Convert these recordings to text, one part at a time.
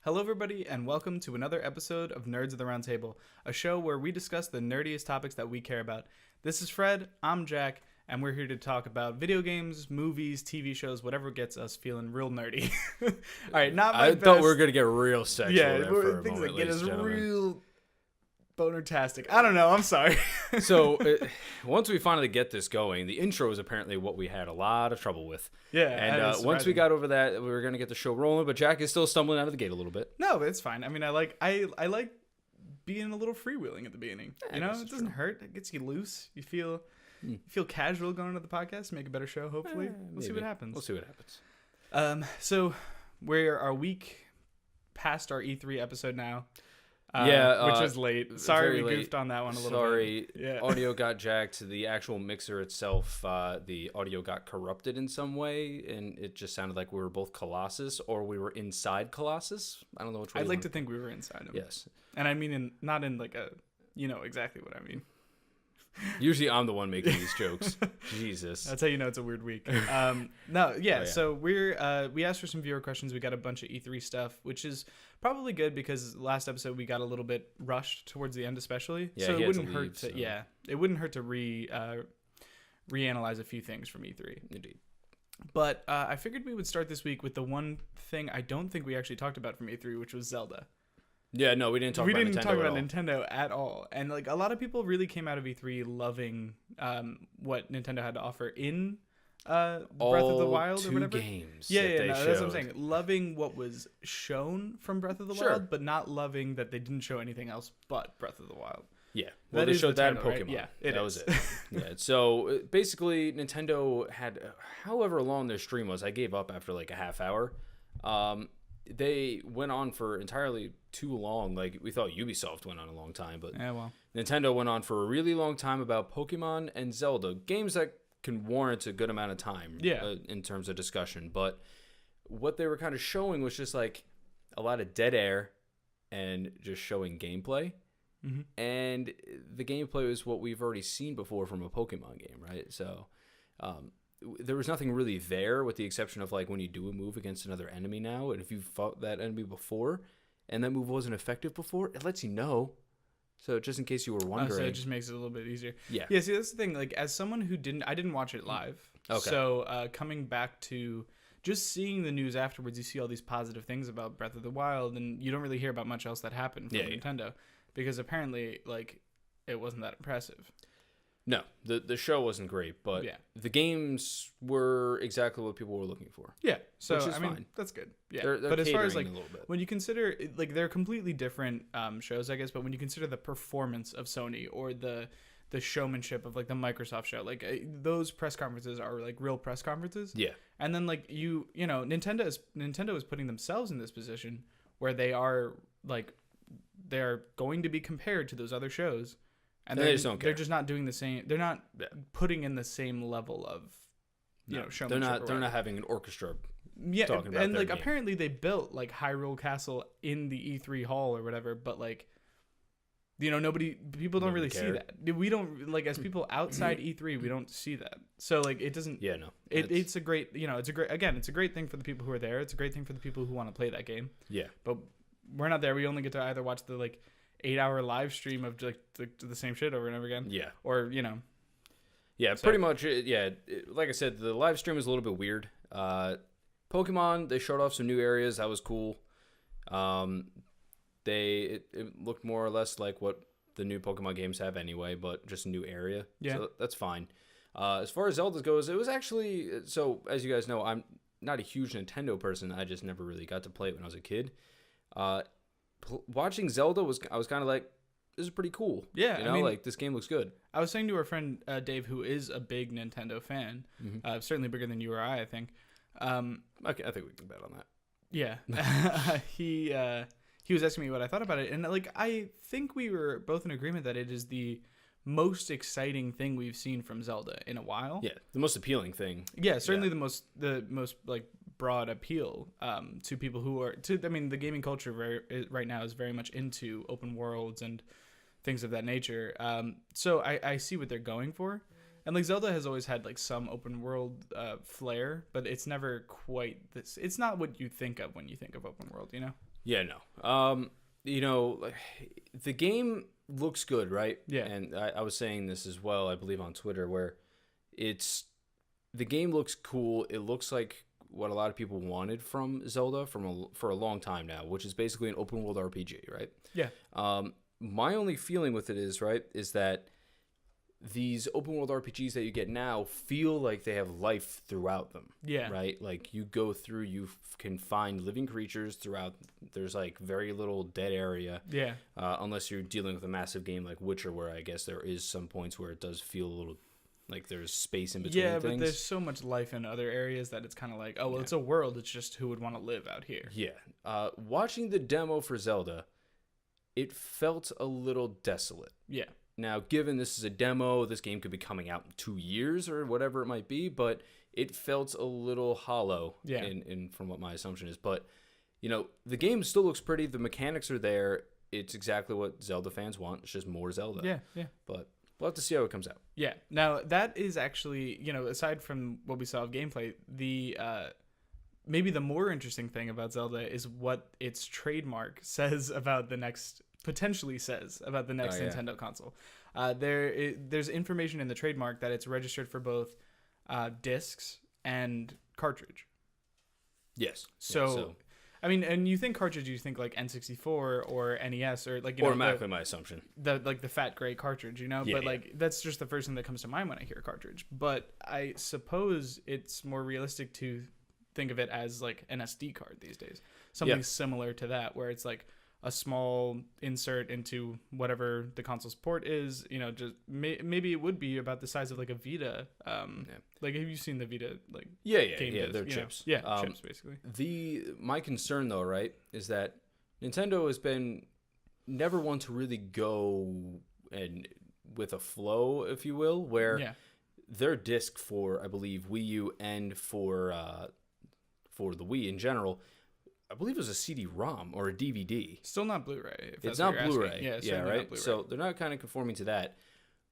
Hello, everybody, and welcome to another episode of Nerds of the Round Table, a show where we discuss the nerdiest topics that we care about. This is Fred, I'm Jack, and we're here to talk about video games, movies, TV shows, whatever gets us feeling real nerdy. All right, not my best. I thought we were going to get real sexual yeah, there for a things moment, that get us ladies and gentlemen. real boner-tastic. I don't know, I'm sorry. So, once we finally get this going, the intro is apparently what we had a lot of trouble with. Yeah, And once we got over that, we were going to get the show rolling, but Jack is still stumbling out of the gate a little bit. No, it's fine. I mean, I like being a little freewheeling at the beginning. You know, it doesn't hurt. It gets you loose. You feel casual going into the podcast. Make a better show. Hopefully, we'll see what happens. We'll see what happens. So we're a week past our E3 episode now. Which was late. Sorry, we goofed on that one a little bit. Sorry, yeah. Audio got jacked. The actual mixer itself, the audio got corrupted in some way, and it just sounded like we were both Colossus or we were inside Colossus. I don't know which way. I'd like to think we were inside him. Yes, and I mean not in like a, you know exactly what I mean. Usually I'm the one making these jokes. Jesus. That's how you know it's a weird week. So we asked for some viewer questions. We got a bunch of E3 stuff, which is probably good because last episode we got a little bit rushed towards the end, especially. Yeah, so it wouldn't hurt to it wouldn't hurt to reanalyze a few things from E3. Indeed. But I figured we would start this week with the one thing I don't think we actually talked about from E3, which was Zelda. Yeah, no, we didn't talk about Nintendo at all. And like a lot of people really came out of E3 loving what Nintendo had to offer in Breath of the Wild or whatever. Games. That's what I'm saying. Loving what was shown from Breath of the Wild, but not loving that they didn't show anything else but Breath of the Wild. Yeah, well, they showed that in Pokemon. Right? Yeah, that was it. Yeah, so basically, Nintendo had however long their stream was. I gave up after like a half hour. They went on for entirely too long. Like, we thought Ubisoft went on a long time, but Nintendo went on for a really long time about Pokemon and Zelda, games that can warrant a good amount of time in terms of discussion. But what they were kind of showing was just like a lot of dead air and just showing gameplay. Mm-hmm. And the gameplay was what we've already seen before from a Pokemon game, right? So there was nothing really there with the exception of like when you do a move against another enemy now, and if you fought that enemy before and that move wasn't effective before, it lets you know. So just in case you were wondering. So it just makes it a little bit easier. Yeah. Yeah, see, that's the thing. Like, as someone who I didn't watch it live. Okay. So coming back to just seeing the news afterwards, you see all these positive things about Breath of the Wild, and you don't really hear about much else that happened from Nintendo. Because apparently, like, it wasn't that impressive. No, the show wasn't great, but the games were exactly what people were looking for. Yeah, so which is I mean, fine. That's good. Yeah, they're but as far as like a little bit. when you consider like they're completely different shows, I guess. But when you consider the performance of Sony or the showmanship of like the Microsoft show, like those press conferences are like real press conferences. Yeah, and then like you know Nintendo is putting themselves in this position where they are like they're going to be compared to those other shows. And they just don't care. They're just not doing the same. They're not putting in the same level of, showmanship. They're not having an orchestra. Yeah, talking about and like game. apparently they built like Hyrule Castle in the E3 hall or whatever, but like, people don't really see that. We don't like as people outside E3, we don't see that. So like it doesn't. Yeah, no. It's a great, it's a great thing for the people who are there. It's a great thing for the people who want to play that game. Yeah, but we're not there. We only get to either watch the like 8-hour live stream of like the same shit over and over again. Yeah. Or, Yeah, so. Pretty much. Yeah. Like I said, the live stream was a little bit weird. Pokemon, they showed off some new areas. That was cool. It looked more or less like what the new Pokemon games have anyway, but just a new area. Yeah. So that's fine. As far as Zelda goes, it was actually, so as you guys know, I'm not a huge Nintendo person. I just never really got to play it when I was a kid. Watching Zelda I was kind of like, this is pretty cool. Yeah, I mean, like this game looks good. I was saying to our friend Dave, who is a big Nintendo fan, certainly bigger than you or I think. I think we can bet on that. Yeah, he was asking me what I thought about it, and like I think we were both in agreement that it is the most exciting thing we've seen from Zelda in a while. Yeah, the most appealing thing. Yeah, certainly the most like broad appeal to people who are the gaming culture right now is very much into open worlds and things of that nature. So I see what they're going for. And like Zelda has always had like some open world flair, but it's never quite this. It's not what you think of when you think of open world, you know? Yeah, no. Like, the game looks good, right? Yeah. And I was saying this as well, I believe on Twitter, where the game looks cool. It looks like what a lot of people wanted from Zelda for a long time now, which is basically an open world RPG, right? Yeah. My only feeling with it is that these open world RPGs that you get now feel like they have life throughout them. Yeah. Right? Like you go through, you can find living creatures throughout. There's like very little dead area. Yeah. Unless you're dealing with a massive game like Witcher, where I guess there is some points where it does feel a little like there's space in between things. But there's so much life in other areas that it's kind of like, oh, well, it's a world. It's just who would want to live out here. Yeah. Watching the demo for Zelda, it felt a little desolate. Yeah. Now, given this is a demo, this game could be coming out in 2 years or whatever it might be, but it felt a little hollow in from what my assumption is. But, the game still looks pretty. The mechanics are there. It's exactly what Zelda fans want. It's just more Zelda. Yeah. But we'll have to see how it comes out. Yeah. Now, that is actually, aside from what we saw of gameplay, the maybe the more interesting thing about Zelda is what its trademark potentially says about the next Nintendo console. There's information in the trademark that it's registered for both discs and cartridge. Yes. So I mean, and you think cartridge, you think like N64 or NES or like automatically my assumption. The fat gray cartridge, but like that's just the first thing that comes to mind when I hear cartridge. But I suppose it's more realistic to think of it as like an SD card these days, something similar to that, where it's like a small insert into whatever the console's port is. Just maybe it would be about the size of like a Vita. Like, have you seen the Vita? Like, game they're chips. Chips basically. My concern though, right, is that Nintendo has been never one to really go and with a flow, if you will, where their disc for, I believe, Wii U and for the Wii in general, I believe it was a CD-ROM or a DVD. Still not Blu-ray. It's not Blu-ray. Yeah, right? So they're not kind of conforming to that.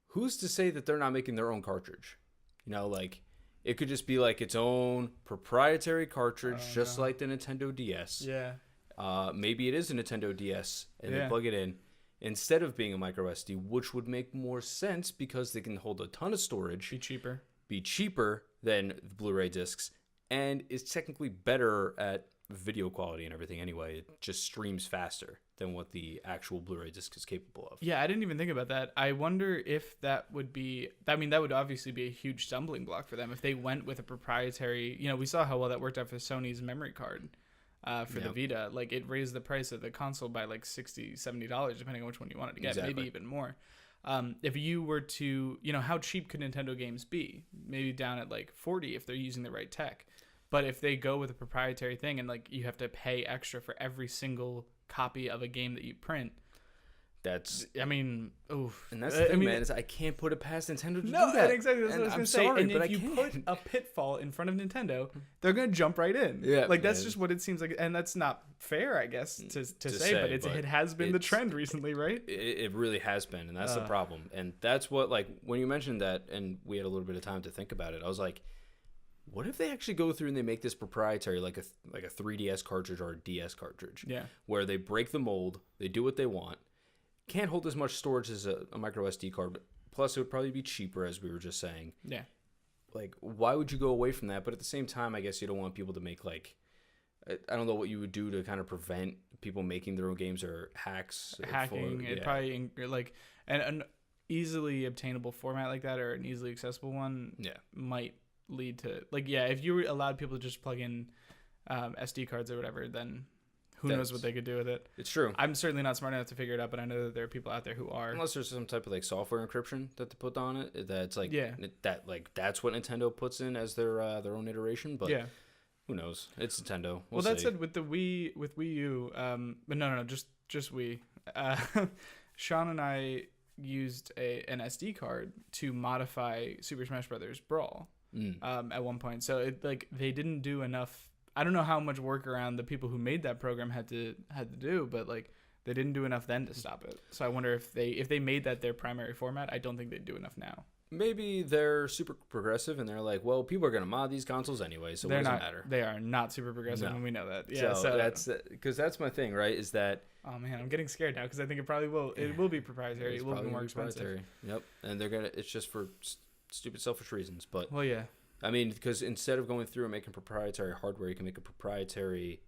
Who's to say that they're not making their own cartridge? Like it could just be like its own proprietary cartridge, like the Nintendo DS. Yeah. Maybe it is a Nintendo DS and they plug it in instead of being a micro SD, which would make more sense because they can hold a ton of storage. Be cheaper than the Blu-ray discs, and is technically better at video quality and everything anyway. It just streams faster than what the actual Blu-ray disc is capable of. Yeah, I didn't even think about that. I wonder if that would be, that would obviously be a huge stumbling block for them if they went with a proprietary, we saw how well that worked out for Sony's memory card for the Vita. Like, it raised the price of the console by like $60, $70, depending on which one you wanted to get, maybe even more. If you were to, how cheap could Nintendo games be? Maybe down at like 40 if they're using the right tech. But if they go with a proprietary thing and like you have to pay extra for every single copy of a game that you print, oof. And that's the thing, man, is I can't put it past Nintendo to do that. No, exactly. That's what I was going to say. Sorry, and but if you put a pitfall in front of Nintendo, they're going to jump right in. Yeah, like that's just what it seems like, and that's not fair, I guess, to say. But it has been the trend recently, right? It really has been, and that's the problem. And that's what, like, when you mentioned that, and we had a little bit of time to think about it, I was like, what if they actually go through and they make this proprietary, like a 3DS cartridge or a DS cartridge? Yeah. Where they break the mold, they do what they want. Can't hold as much storage as a micro SD card, but plus it would probably be cheaper, as we were just saying. Yeah. Like, why would you go away from that? But at the same time, I guess you don't want people to make, like, I don't know what you would do to kind of prevent people making their own games or hacking. Probably like an easily obtainable format like that or an easily accessible one might lead to, like, if you allowed people to just plug in SD cards or whatever, then who knows what they could do with it. It's true. I'm certainly not smart enough to figure it out, but I know that there are people out there who are. Unless there's some type of like software encryption that they put on it, that's like that's what Nintendo puts in as their own iteration. But who knows? It's Nintendo. We'll that said, with Wii U, but no, just Wii. Sean and I used an SD card to modify Super Smash Bros. Brawl. At one point, so they didn't do enough. I don't know how much workaround the people who made that program had to do, but like they didn't do enough then to stop it. So I wonder if they made that their primary format. I don't think they'd do enough now. maybe they're super progressive and they're like, well, people are gonna mod these consoles anyway, so They're what does not. it matter? They are not super progressive, No. and we know that. Yeah. So that's because that's my thing, right? Is that Oh man, I'm getting scared now because I think it probably will. It will be proprietary. it's It will be probably more gonna be expensive. proprietary. Yep, and they're gonna. It's just for stupid selfish reasons. But Well, yeah. I mean, because instead of going through and making proprietary hardware, you can make a proprietary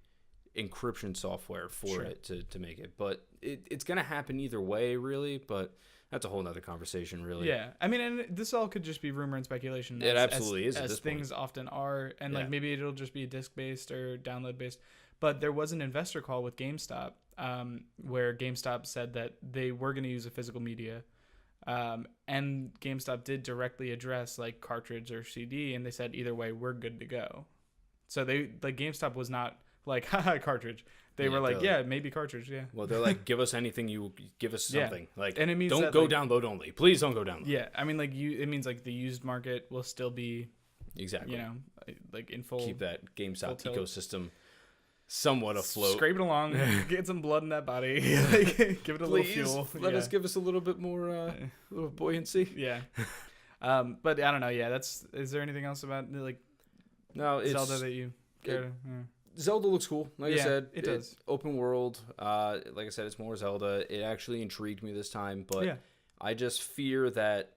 encryption software for it to make it. But it's gonna happen either way, really. But that's a whole nother conversation, really. Yeah, I mean, and this all could just be rumor and speculation. It absolutely is at as this things point. often are, and like Yeah. maybe it'll just be disc based or download based. But there was an investor call with GameStop, where GameStop said that they were going to use a physical media, and GameStop did directly address like cartridge or CD, and they said either way we're good to go. So they like GameStop was not like haha cartridge. They were like, yeah, maybe cartridge, yeah. Well, they're like, give us anything you give us something. Like, and it means don't that, go like, download only. Please don't go download. Yeah, I mean, like it means like the used market will still be, Exactly. you know, like in full. Keep that GameStop full tilt. ecosystem somewhat afloat. Scrape it along, get some blood in that body, like, give it a little fuel. Let us give us a little bit more little buoyancy. Yeah. But I don't know. Yeah, is there anything else about like No, it's Zelda that you care to? Yeah. Zelda looks cool. Like I Yeah, said, it does. Open world. Like I said, it's more Zelda. It actually intrigued me this time, but Yeah. I just fear that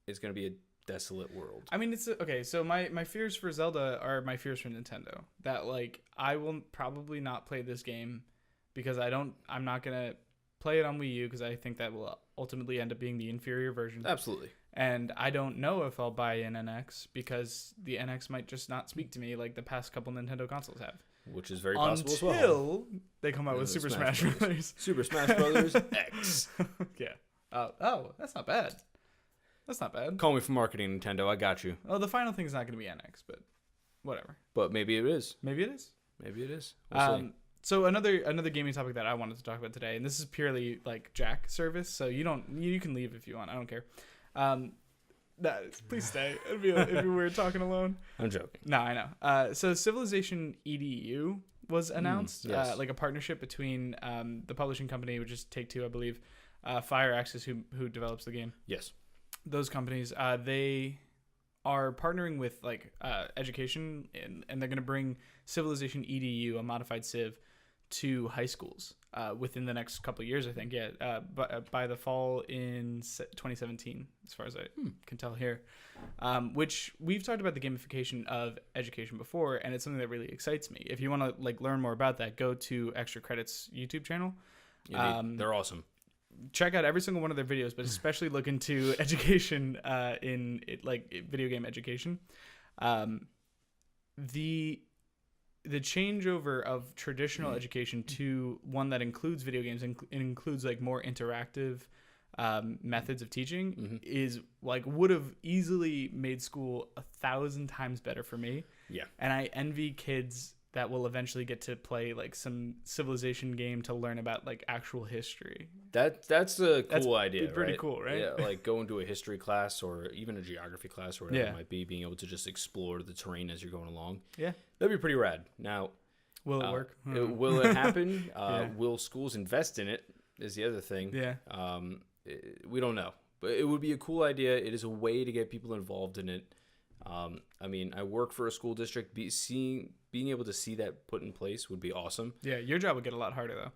it's going to be a desolate world. I mean, it's okay. So my fears for Zelda are my fears for Nintendo. That like I will probably not play this game because I'm not gonna play it on Wii U because I think that will ultimately end up being the inferior version. Absolutely. And I don't know if I'll buy an NX because the NX might just not speak to me like the past couple Nintendo consoles have. Which is very possible as well. Until they come out with Super Smash Brothers. Super Smash Brothers X. Yeah. Oh, that's not bad. That's not bad. Call me for marketing, Nintendo. I got you. Oh, the final thing's not going to be NX, but whatever. But maybe it is. Maybe it is. Maybe it is. We'll see. So another gaming topic that I wanted to talk about today, and this is purely like Jack service, so you can leave if you want. I don't care. Please stay. It'd be weird talking alone. I'm joking. No, I know. So Civilization EDU was announced, yes. like a partnership between the publishing company, which is Take-Two, I believe, Fire Access, who develops the game. Yes. Those companies, they are partnering with like education, and they're going to bring Civilization EDU, a modified Civ, to high schools within the next couple of years, I think. Yeah, by the fall in 2017, as far as I can tell here. Which we've talked about the gamification of education before, and it's something that really excites me. If you want to like learn more about that, go to Extra Credits YouTube channel. They're awesome. Check out every single one of their videos, but especially look into education like video game education. The changeover of traditional education to one that includes video games and includes like more interactive methods of teaching is like would have easily made school 1,000 times better for me. Yeah. And I envy kids that will eventually get to play like some Civilization game to learn about like actual history. That's a cool idea. Pretty right? cool, right? Yeah, like go into a history class or even a geography class or whatever it might be, being able to just explore the terrain as you're going along. Yeah. That'd be pretty rad. Now, will it work? Will it happen? Will schools invest in it? Is the other thing. Yeah. We don't know, but it would be a cool idea. It is a way to get people involved in it. I mean, I work for a school district. Being able to see that put in place would be awesome. Yeah, your job would get a lot harder though.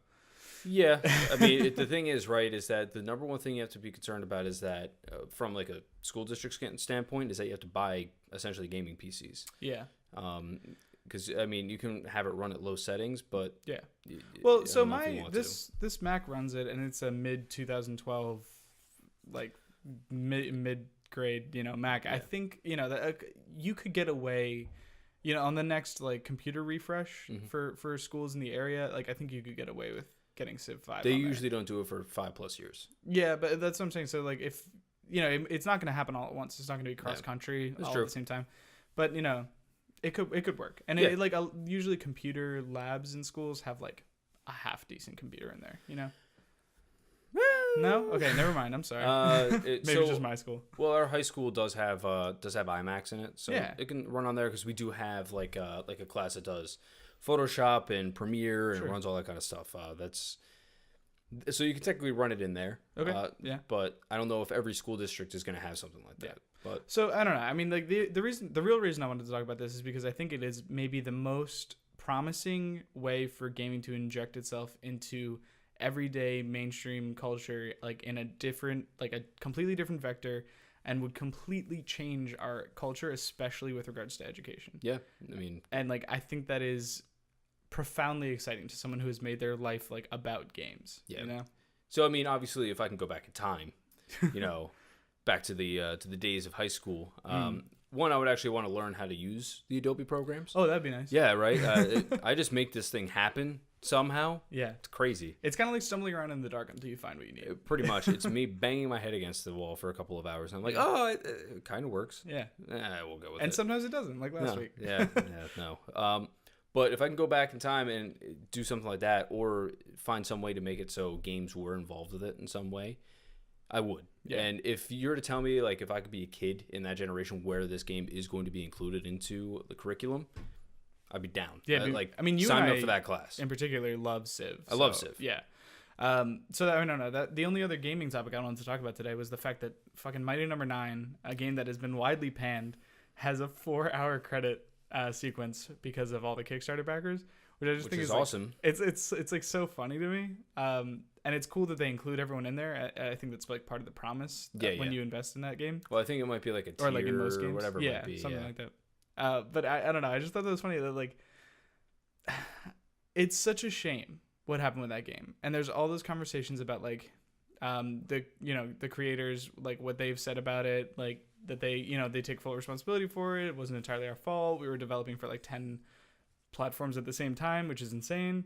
Yeah, I mean, the thing is, right, is that the number one thing you have to be concerned about is that from like a school district standpoint is that you have to buy essentially gaming PCs. Yeah. Because I mean, you can have it run at low settings, but yeah. Well, so this Mac runs it, and it's a mid 2012, like mid grade, Mac. Yeah. I think that you could get away, on the next like computer refresh for schools in the area. Like I think you could get away with getting Civ 5. They usually don't do it for 5+ years. Yeah, but that's what I'm saying. So like if it's not going to happen all at once. It's not going to be cross country all at the same time. But it could work. And it usually computer labs in schools have like a half decent computer in there, No? Okay, never mind. I'm sorry. Maybe it's just my school. Well, our high school does have iMacs in it, so yeah. It can run on there because we do have like a class that does Photoshop and Premiere and runs all that kind of stuff. So you can technically run it in there. Okay. Yeah. But I don't know if every school district is going to have something like that. Yeah. But so I don't know. I mean, like the real reason I wanted to talk about this is because I think it is maybe the most promising way for gaming to inject itself into everyday mainstream culture, like in a completely different vector, and would completely change our culture, especially with regards to education. Yeah. I mean, and like I think that is profoundly exciting to someone who has made their life like about games. Yeah. You know? So I mean, obviously, if I can go back in time, you know, back to the days of high school, one, I would actually want to learn how to use the Adobe programs. Oh, that'd be nice. Yeah, right. I just make this thing happen somehow. Yeah, it's crazy. It's kind of like stumbling around in the dark until you find what you need. Pretty much, it's me banging my head against the wall for a couple of hours. And I'm like, oh, it kind of works. Yeah, we'll go with it. And sometimes it doesn't, like last week. No. But if I can go back in time and do something like that, or find some way to make it so games were involved with it in some way, I would. Yeah. And if you were to tell me, like, if I could be a kid in that generation where this game is going to be included into the curriculum, I'd be down. Yeah, I mean, you sign and me I up for that class. In particular, love Civ. I love Civ. Yeah. So I don't know. That the only other gaming topic I wanted to talk about today was the fact that fucking Mighty Number 9, a game that has been widely panned, has a 4-hour credit sequence because of all the Kickstarter backers, which I just think is awesome. Like, it's like so funny to me. And it's cool that they include everyone in there. I think that's like part of the promise when you invest in that game. Well, I think it might be like a tier or like in most games, or whatever it might be. Something like that. But I don't know. I just thought that was funny that like it's such a shame what happened with that game. And there's all those conversations about like the creators, like what they've said about it, like that they take full responsibility for it. It wasn't entirely our fault. We were developing for like 10 platforms at the same time, which is insane.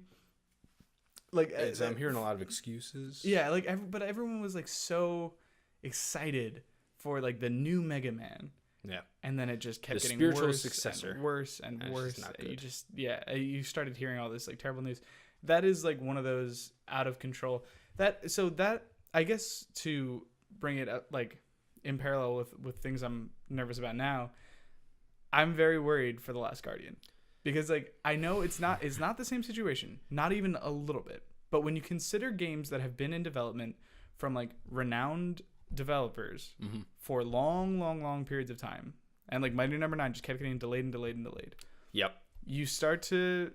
Like I'm hearing a lot of excuses. Yeah, like but everyone was like so excited for like the new Mega Man. Yeah. And then it just kept getting spiritual successor. And worse and worse. You started hearing all this like terrible news. That is like one of those out of control. That I guess to bring it up like in parallel with things I'm nervous about now, I'm very worried for The Last Guardian. Because like I know it's not the same situation, not even a little bit. But when you consider games that have been in development from like renowned developers for long periods of time, and like Mighty Number 9 just kept getting delayed. Yep. You start to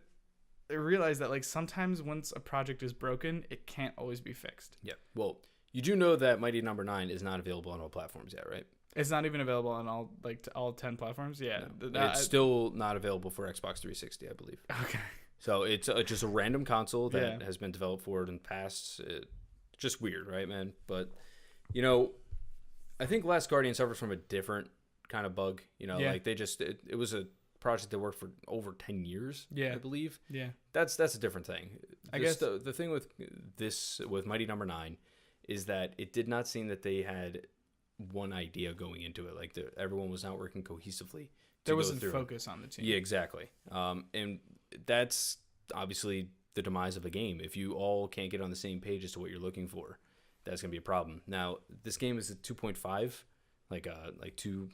realize that like sometimes once a project is broken, it can't always be fixed. Yep. Well, you do know that Mighty Number 9 is not available on all platforms yet, right? It's not even available on all 10 platforms. Yeah, no. It's still not available for Xbox 360, I believe. Okay. So it's just a random console that has been developed for it in the past. It's just weird, right, man? But I think Last Guardian suffers from a different kind of bug. Like they just it was a project that worked for over 10 years. Yeah, I believe. Yeah, that's a different thing. I guess the thing with Mighty Number 9 is that it did not seem that they had one idea going into it. Like everyone was not working cohesively. There wasn't focus on the team. Yeah, exactly. And that's obviously the demise of a game. If you all can't get on the same page as to what you're looking for, that's gonna be a problem. Now, this game is a 2.5, like 2.5D.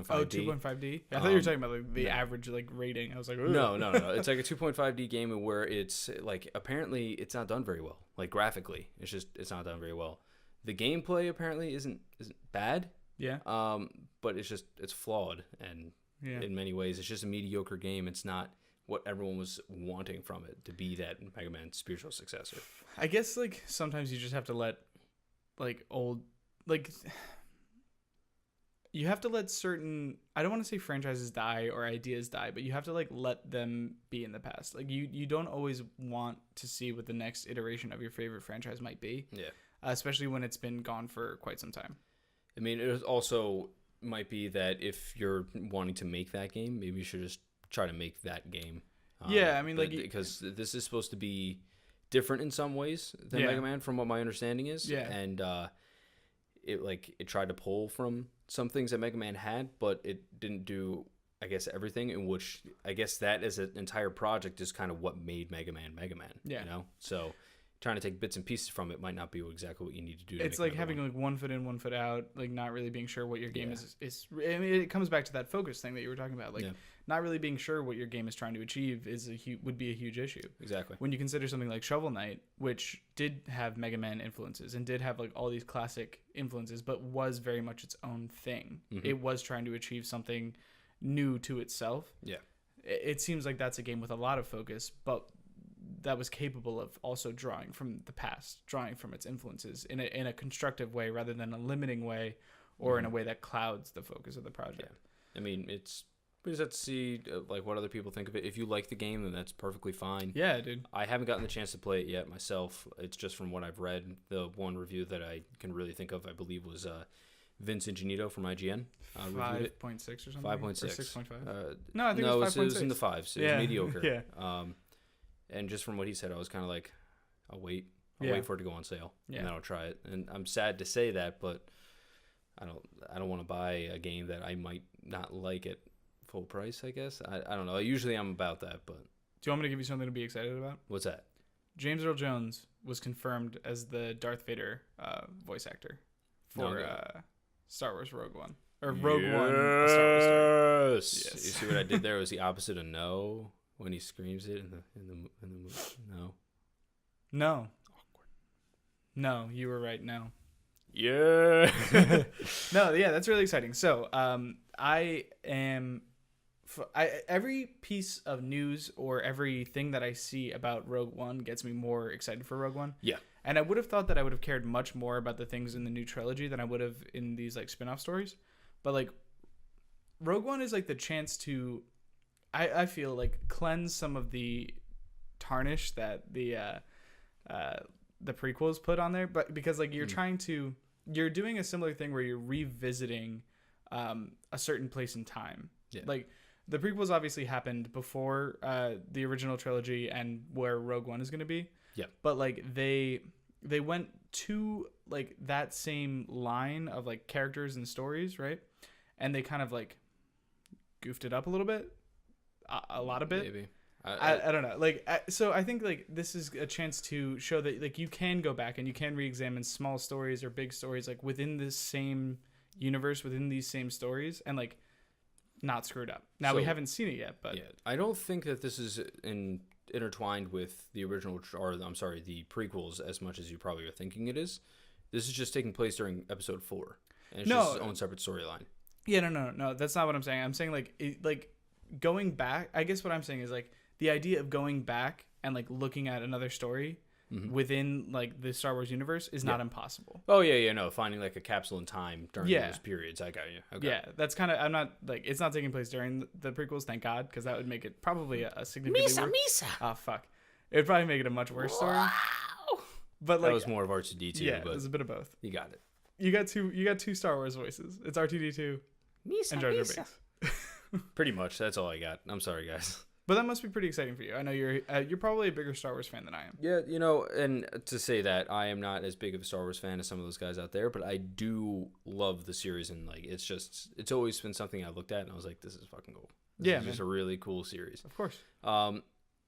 Oh, 2.5D. I thought you were talking about like the average like rating. I was like, ooh. No. It's like a 2.5D game where it's like apparently it's not done very well. Like graphically, it's not done very well. The gameplay apparently isn't bad. Yeah. But it's flawed, and in many ways it's just a mediocre game. It's not what everyone was wanting from it to be that Mega Man spiritual successor. I guess like sometimes you just have to let like old like you have to let certain, I don't want to say franchises die or ideas die, but you have to like let them be in the past. Like you don't always want to see what the next iteration of your favorite franchise might be. Yeah. Especially when it's been gone for quite some time. I mean, it also might be that if you're wanting to make that game, maybe you should just try to make that game. Yeah, I mean, like because this is supposed to be different in some ways than Mega Man, from what my understanding is. Yeah, and it tried to pull from some things that Mega Man had, but it didn't do, I guess, everything. In which I guess that as an entire project is kind of what made Mega Man Mega Man. Yeah, so trying to take bits and pieces from it might not be exactly what you need to do. It's like having like one foot in, one foot out, like not really being sure what your game is. I mean, it comes back to that focus thing that you were talking about. Like not really being sure what your game is trying to achieve would be a huge issue. Exactly. When you consider something like Shovel Knight, which did have Mega Man influences and did have like all these classic influences, but was very much its own thing. It was trying to achieve something new to itself. Yeah. It seems like that's a game with a lot of focus, but that was capable of also drawing from the past, drawing from its influences in a constructive way rather than a limiting way or in a way that clouds the focus of the project. Yeah. I mean, we just have to see like what other people think of it. If you like the game, then that's perfectly fine. Yeah, dude. I haven't gotten the chance to play it yet myself. It's just from what I've read. The one review that I can really think of, I believe, was Vince Ingenito from IGN. 5.6 or something? 5.6. 6.5? No, I think it was 5.6. It was in the fives. It was mediocre. Yeah. And just from what he said, I was kind of like, I'll wait for it to go on sale, and then I'll try it. And I'm sad to say that, but I don't want to buy a game that I might not like at full price, I guess. I don't know. Usually I'm about that, but... Do you want me to give you something to be excited about? What's that? James Earl Jones was confirmed as the Darth Vader voice actor for Star Wars Rogue One. Or Rogue One, a Star Wars story. Yes. You see what I did there? It was the opposite of no when he screams it in the movie. No. Awkward. No, you were right. No. Yeah. No, yeah, that's really exciting. So, every piece of news or everything that I see about Rogue One gets me more excited for Rogue One. Yeah. And I would have thought that I would have cared much more about the things in the new trilogy than I would have in these like spin-off stories. But like Rogue One is like the chance to, I feel like, cleanse some of the tarnish that the prequels put on there. But because like you're doing a similar thing where you're revisiting a certain place in time. Yeah. Like the prequels obviously happened before the original trilogy and where Rogue One is going to be. Yeah. But like they went to like that same line of like characters and stories, right? And they kind of like goofed it up a little bit, a lot of bit. Maybe. I don't know. Like so I think like this is a chance to show that like you can go back and you can re-examine small stories or big stories like within this same universe, within these same stories, and like not screwed up. Now we haven't seen it yet, but yeah, I don't think that this is intertwined with the original, or I'm sorry, the prequels as much as you probably are thinking it is. This is just taking place during episode 4, and it's just its own separate storyline. Yeah, no, that's not what I'm saying. I'm saying like going back. I guess what I'm saying is like the idea of going back and like looking at another story within like the Star Wars universe is not impossible. Oh yeah, no, finding like a capsule in time during those periods. I got you. Okay. Yeah, that's kind of, I'm not like, it's not taking place during the prequels, thank God, because that would make it probably a significantly Misa. Oh fuck, it would probably make it a much worse story. But like that was more of R2D2. Yeah, but it was a bit of both. You got it. You got two Star Wars voices. It's R2D2 and Jar Jar Binks. Pretty much. That's all I got. I'm sorry, guys. But that must be pretty exciting for you. I know you're probably a bigger Star Wars fan than I am. Yeah, and to say that, I am not as big of a Star Wars fan as some of those guys out there, but I do love the series, and like it's always been something I looked at and I was like, this is fucking cool. This is just a really cool series. Of course.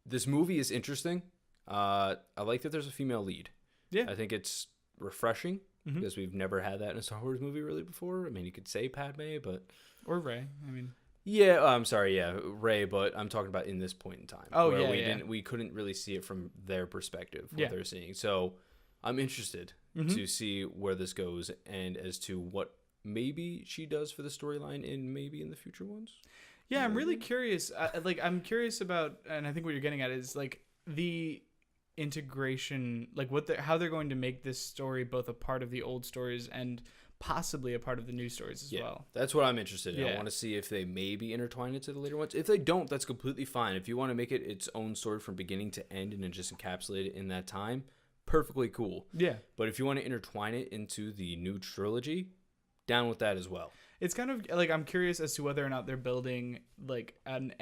This movie is interesting. I like that there's a female lead. Yeah. I think it's refreshing because we've never had that in a Star Wars movie really before. I mean, you could say Padme, but or Rey. I mean. Yeah, I'm sorry, Rey, but I'm talking about in this point in time. Oh, where we couldn't really see it from their perspective, what they're seeing. So I'm interested to see where this goes and as to what maybe she does for the storyline in the future ones. Yeah, I'm really curious. I'm curious about, and I think what you're getting at is like the integration, like how they're going to make this story both a part of the old stories and possibly a part of the new stories as well. That's what I'm interested in. I want to see if they maybe intertwine it to the later ones. If they don't, that's completely fine. If you want to make it its own story from beginning to end and then just encapsulate it in that time, perfectly cool. Yeah. But if you want to intertwine it into the new trilogy, down with that as well. It's kind of like I'm curious as to whether or not they're building like an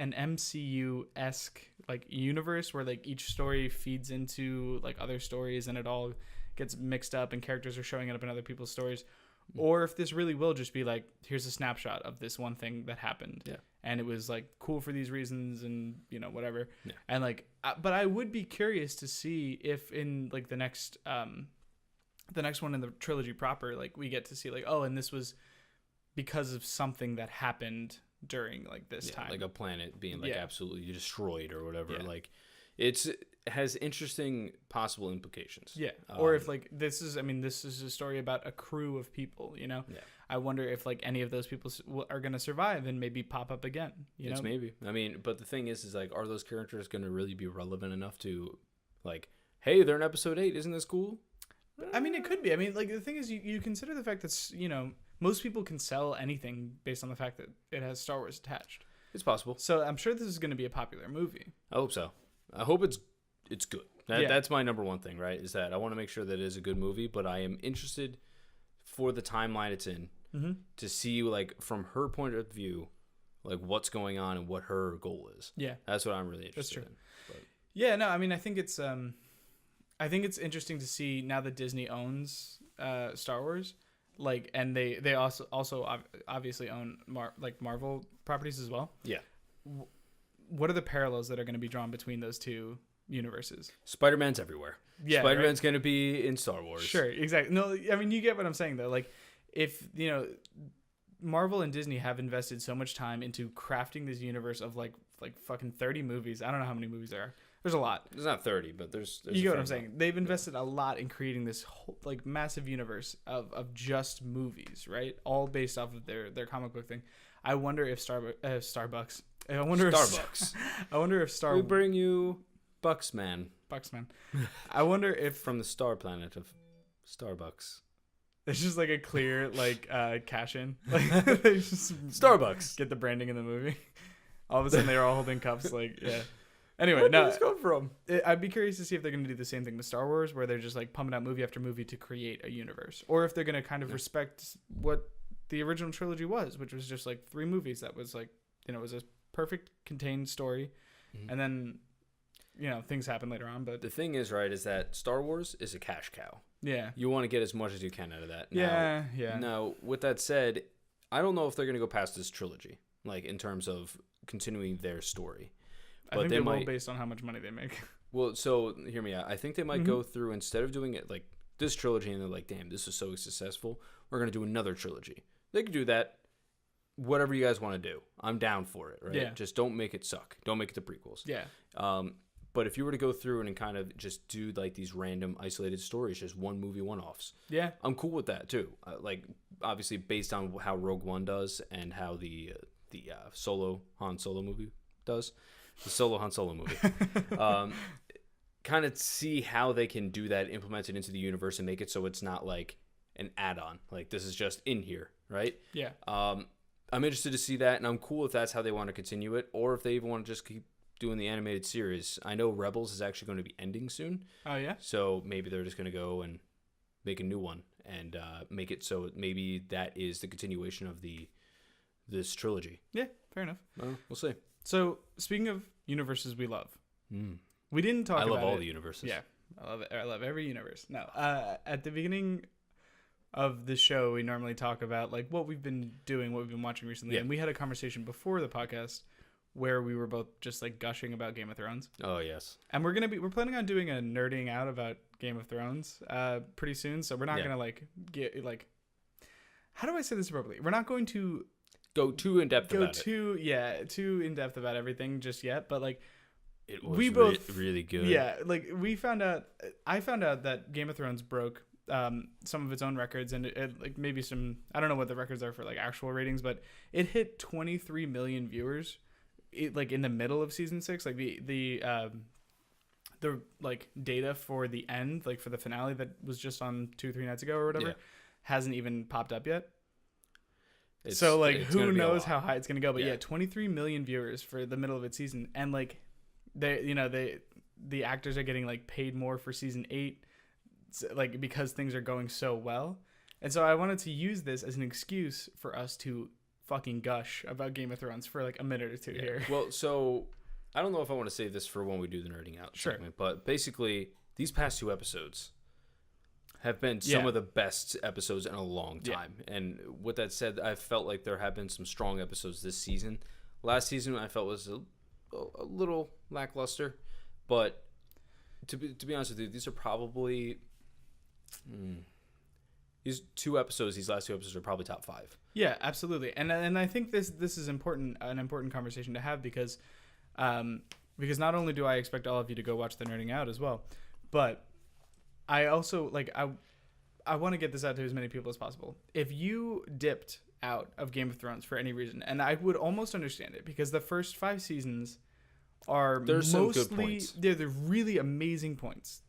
MCU-esque like universe where like each story feeds into like other stories and it all gets mixed up and characters are showing up in other people's stories, or if this really will just be like, here's a snapshot of this one thing that happened. Yeah. And it was like cool for these reasons and, you know, whatever. Yeah. And like, but I would be curious to see if in like the next one in the trilogy proper, like we get to see like, oh, and this was because of something that happened during like this time. Like a planet being like absolutely destroyed or whatever. Yeah. Like it has interesting possible implications. Yeah. Or if like this is a story about a crew of people, you know? Yeah. I wonder if like any of those people are going to survive and maybe pop up again, you know? Maybe. I mean, but the thing is like, are those characters going to really be relevant enough to like, hey, they're in episode 8. Isn't this cool? I mean, it could be. I mean, like the thing is you consider the fact that, you know, most people can sell anything based on the fact that it has Star Wars attached. It's possible. So I'm sure this is going to be a popular movie. I hope so. I hope it's good. That's my number one thing, right? Is that I want to make sure that it is a good movie, but I am interested for the timeline it's in to see like from her point of view, like what's going on and what her goal is. Yeah, that's what I'm really interested in. But. Yeah, no, I mean, I think it's interesting to see now that Disney owns Star Wars, like, and they also obviously own Marvel properties as well. Yeah. What are the parallels that are going to be drawn between those two universes? Spider-Man's everywhere. Yeah, Spider-Man's going to be in Star Wars. Sure, exactly. No, I mean, you get what I'm saying though. Like, if you know, Marvel and Disney have invested so much time into crafting this universe of like fucking 30 movies. I don't know how many movies there are. There's a lot. There's not 30, but there's you get what I'm saying. They've invested a lot in creating this whole, like, massive universe of just movies, right? All based off of their comic book thing. I wonder if Starbucks. I wonder Starbucks. I wonder if We bring you Bucksman. I wonder if from the star planet of Starbucks. It's just like a clear like cash in. Like they just Starbucks. Get the branding in the movie. All of a sudden they're all holding cups. Like yeah. Anyway, where did this come from? I'd be curious to see if they're going to do the same thing with Star Wars, where they're just like pumping out movie after movie to create a universe, or if they're going to kind of respect what the original trilogy was, which was just like 3 movies that was like, you know, it was a perfect contained story, and then, you know, things happen later on. But the thing is, right, is that Star Wars is a cash cow. Yeah, you want to get as much as you can out of that. Now, yeah. Now, with that said, I don't know if they're going to go past this trilogy, like in terms of continuing their story. I think they will based on how much money they make. Well, so hear me out. I think they might go through, instead of doing it like this trilogy and they're like, damn, this was so successful, we're going to do another trilogy. They could do that. Whatever you guys want to do, I'm down for it, right? Yeah. Just don't make it suck. Don't make it the prequels. Yeah. But if you were to go through and kind of just do like these random isolated stories, just one movie one-offs. Yeah. I'm cool with that too. Like obviously based on how Rogue One does and how the solo Han Solo movie does. The solo Han Solo movie. Kind of see how they can do that, implement it into the universe and make it so it's not like an add-on. Like this is just in here, right? Yeah. I'm interested to see that, and I'm cool if that's how they want to continue it, or if they even want to just keep doing the animated series. I know Rebels is actually going to be ending soon. Oh, yeah? So maybe they're just going to go and make a new one and make it so maybe that is the continuation of this trilogy. Yeah, fair enough. We'll see. So, speaking of universes we love, we didn't talk about it. I love all the universes. Yeah, I love it. I love every universe. No, at the beginning of the show, we normally talk about like what we've been doing, what we've been watching recently, and we had a conversation before the podcast where we were both just like gushing about Game of Thrones. Oh yes, and we're planning on doing a nerding out about Game of Thrones pretty soon. So we're not gonna like get like, how do I say this appropriately? We're not going to go too in depth about it. Too in depth about everything just yet, but like it was really good. Yeah, like I found out that Game of Thrones broke some of its own records, and it like maybe some, I don't know what the records are for like actual ratings, but it hit 23 million viewers like in the middle of season 6. Like the like data for the end, like for the finale that was just on 2-3 nights ago or whatever, hasn't even popped up yet. So like who knows how high it's gonna go, but 23 million viewers for the middle of its season, and like the actors are getting like paid more for season 8, like because things are going so well. And so I wanted to use this as an excuse for us to fucking gush about Game of Thrones for like a minute or two here. Well, so I don't know if I want to save this for when we do the nerding out segment, but basically these past 2 episodes have been some Yeah. of the best episodes in a long time. And with that said, I felt like there have been some strong episodes this season. Last season I felt was a little lackluster, but to be honest with you, these are probably these last two episodes are probably top 5. Yeah, absolutely. And I think this is important, an important conversation to have because not only do I expect all of you to go watch the Nerding Out as well, but I also I want to get this out to as many people as possible. If you dipped out of Game of Thrones for any reason, and I would almost understand it because the first 5 seasons are There's some good mostly points. they're really amazing points,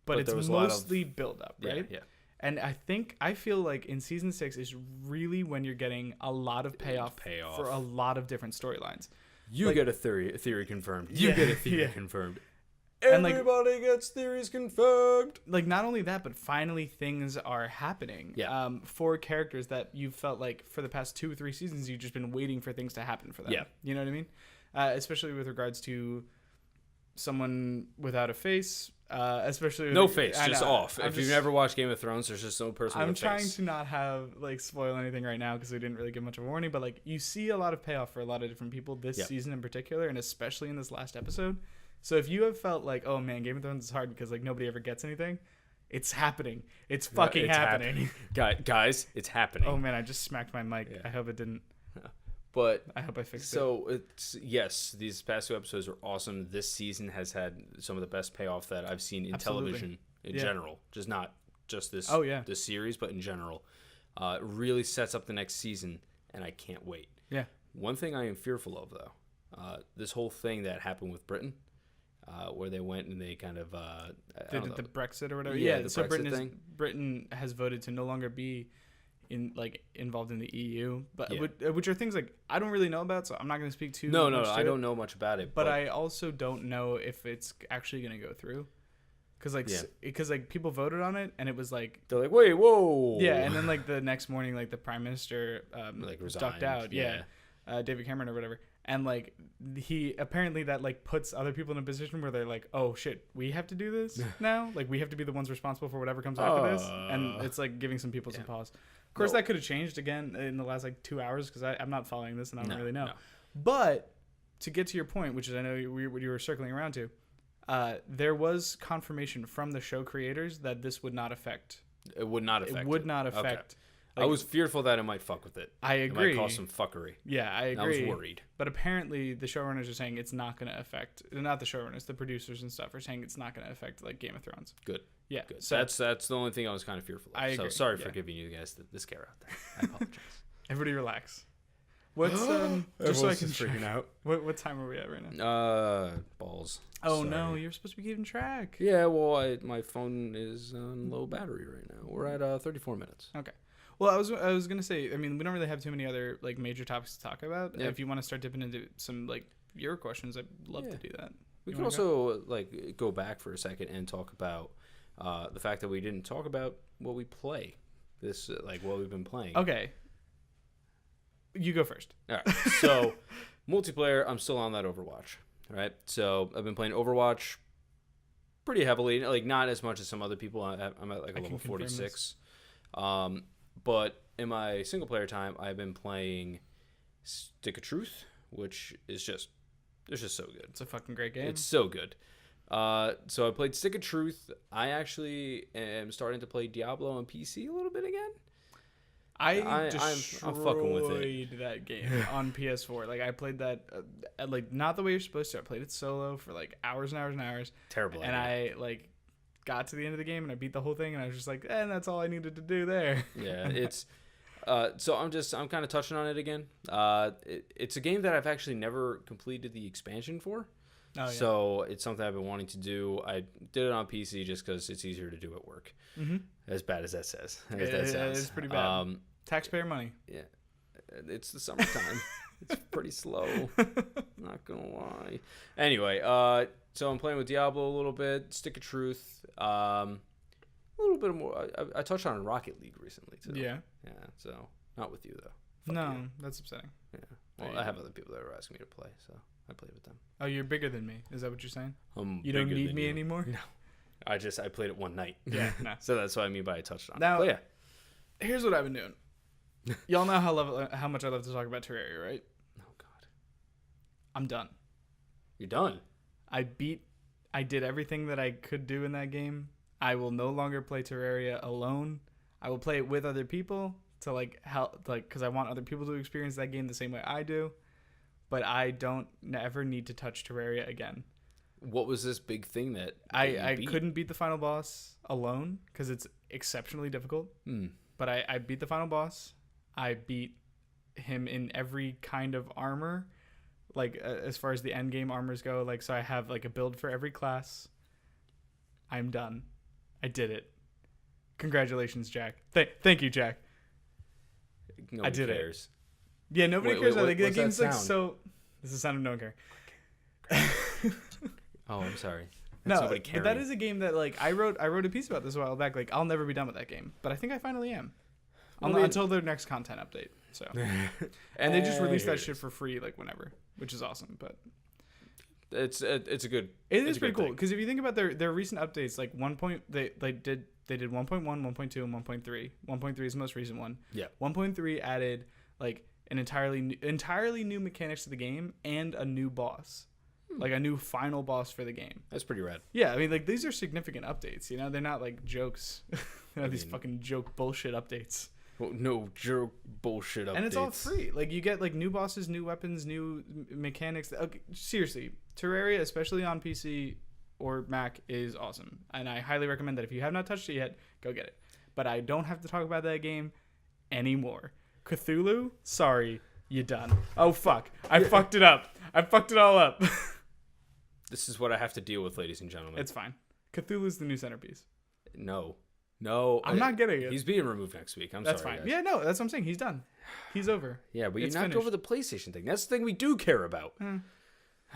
but there it's was a lot of- mostly build up, right? Yeah. And I feel like in season 6 is really when you're getting a lot of payoff for a lot of different storylines. You get a theory confirmed. You get a theory confirmed. And, Everybody gets theories confirmed. Like not only that, but finally things are happening. Yeah. For characters that you felt like for the past 2 or 3 seasons you've just been waiting for things to happen for them. Yeah. You know what I mean? Especially with regards to someone without a face. Especially No with, face, I just know, off. I'm If just- you've never watched Game of Thrones, there's just no person I'm with a trying face. to not have spoil anything right now because we didn't really give much of a warning, but you see a lot of payoff for a lot of different people this season in particular, and especially in this last episode. So if you have felt like, oh man, Game of Thrones is hard because nobody ever gets anything, it's happening. It's fucking It's happening. Guys, it's happening. Oh man, I just smacked my mic. Yeah. I hope it didn't. But I hope I fixed it. so it's yes, these past 2 episodes are awesome. This season has had some of the best payoff that I've seen in Absolutely. television in Yeah. general. Just not just this this series, but in general. It really sets up the next season, and I can't wait. Yeah. One thing I am fearful of, though, this whole thing that happened with Britain, where they went and they kind of the Brexit or whatever. Yeah, Yeah. the So Brexit thing. Britain has voted to no longer be involved in the EU, but Yeah. which are things I don't really know about, so I'm not going to speak too No, much to I it. don't know much about it. But I also don't know if it's actually going to go through. Because people voted on it and it was they're like, wait, whoa. yeah, and then the next morning the prime minister resigned. ducked out, David Cameron or whatever, and he apparently that puts other people in a position where they're like, oh shit, we have to do this now, we have to be the ones responsible for whatever comes after this, and it's giving some people some pause. Of course, that could have changed again in the last 2 hours because I'm not following this and I don't really know. No. But to get to your point, which is I know you were circling around to, there was confirmation from the show creators that this would not affect. It would not affect. It would not Okay. affect. I was fearful that it might fuck with it. I agree. It might cause some fuckery. Yeah, I And agree. I was worried. But apparently, the showrunners are saying it's not going to affect. Not the showrunners, the producers and stuff are saying it's not going to affect Game of Thrones. Good. Yeah, Good. so that's the only thing I was kind of fearful of. I agree. So sorry Yeah. for giving you guys the scare out there. I apologize. everybody relax. What's just so I Everyone's can just freaking out. What time are we at right now? Balls. Oh Sorry. no, you're supposed to be keeping track. Yeah, well, my phone is on low battery right now. We're at 34 minutes. Okay. Well, I was gonna say, I mean, we don't really have too many other major topics to talk about. Yeah. If you want to start dipping into some your questions, I'd love to do that. We You can wanna go? also go back for a second and talk about the fact that we didn't talk about what we play. This what we've been playing. Okay. You go first. All right. So, multiplayer, I'm still on that Overwatch. All right. So, I've been playing Overwatch pretty heavily. Not as much as some other people. I'm at a level 46. But in my single player time, I've been playing Stick of Truth, which is just so good. It's a fucking great game. It's so good. So I played Stick of Truth. I actually am starting to play Diablo on PC a little bit again. I'm fucking with it. That game on PS4. I played that not the way you're supposed to. I played it solo for hours and hours and hours. Terrible. And idea. I got to the end of the game and I beat the whole thing and I was just and that's all I needed to do there. Yeah, it's so I'm kind of touching on it again. It's a game that I've actually never completed the expansion for. Oh, yeah. So it's something I've been wanting to do. I did it on PC just because it's easier to do at work. Mm-hmm. As bad as that says. It's pretty bad. Taxpayer money. Yeah, it's the summertime. It's pretty slow. Not gonna lie. Anyway, so I'm playing with Diablo a little bit. Stick of Truth. A little bit more. I touched on Rocket League recently too. Yeah. Yeah. So not with you though. Fuck No, you. that's upsetting. Yeah. Well, I have other people that are asking me to play, so I play with them. Oh, you're bigger than me. Is that what you're saying? I'm You don't bigger need than me you. anymore? No. I played it one night. Yeah, no. So that's what I mean by I touched on. Now, But yeah. Here's what I've been doing. Y'all know how much I love to talk about Terraria, right? Oh God. I'm done. You're done. I did everything that I could do in that game. I will no longer play Terraria alone. I will play it with other people to like help, like, because I want other people to experience that game the same way I do. But I don't ever need to touch Terraria again. What was this big thing that I couldn't beat the final boss alone because it's exceptionally difficult. But I beat the final boss. I beat him in every kind of armor, like as far as the end game armors go. Like, so I have like a build for every class. I'm done. I did it. Congratulations, Jack. Thank you, Jack. Nobody I did cares. it. Yeah, nobody cares. Like, the game's like sound? so. This is the sound of no one care. Oh, I'm sorry. No, but that is a game that like I wrote a piece about this a while back. Like, I'll never be done with that game, but I think I finally am. Until their next content update. So, and they just released that shit for free like whenever, which is awesome. But it's a good. It is pretty cool because if you think about their recent updates, like they did 1.1, 1.2, and 1.3. 1.3 is the most recent one. Yeah. 1.3 added like an entirely new mechanics to the game and a new boss. Like a new final boss for the game. That's pretty rad. Yeah, I mean, like, these are significant updates, you know? They're not, like, jokes. They're not these fucking joke bullshit updates. Well, no joke bullshit updates. And it's all free. Like, you get, like, new bosses, new weapons, new mechanics. Okay, seriously, Terraria, especially on PC or Mac, is awesome. And I highly recommend that if you have not touched it yet, go get it. But I don't have to talk about that game anymore. Cthulhu, sorry, you done. Oh, fuck. I fucked it up. I fucked it all up. This is what I have to deal with, ladies and gentlemen. It's fine. Cthulhu's the new centerpiece. No. I'm not getting it. He's being removed next week. That's sorry, fine. guys. Yeah, no, that's what I'm saying. He's done. He's over. Yeah, but It's you knocked finished. over the PlayStation thing. That's the thing we do care about.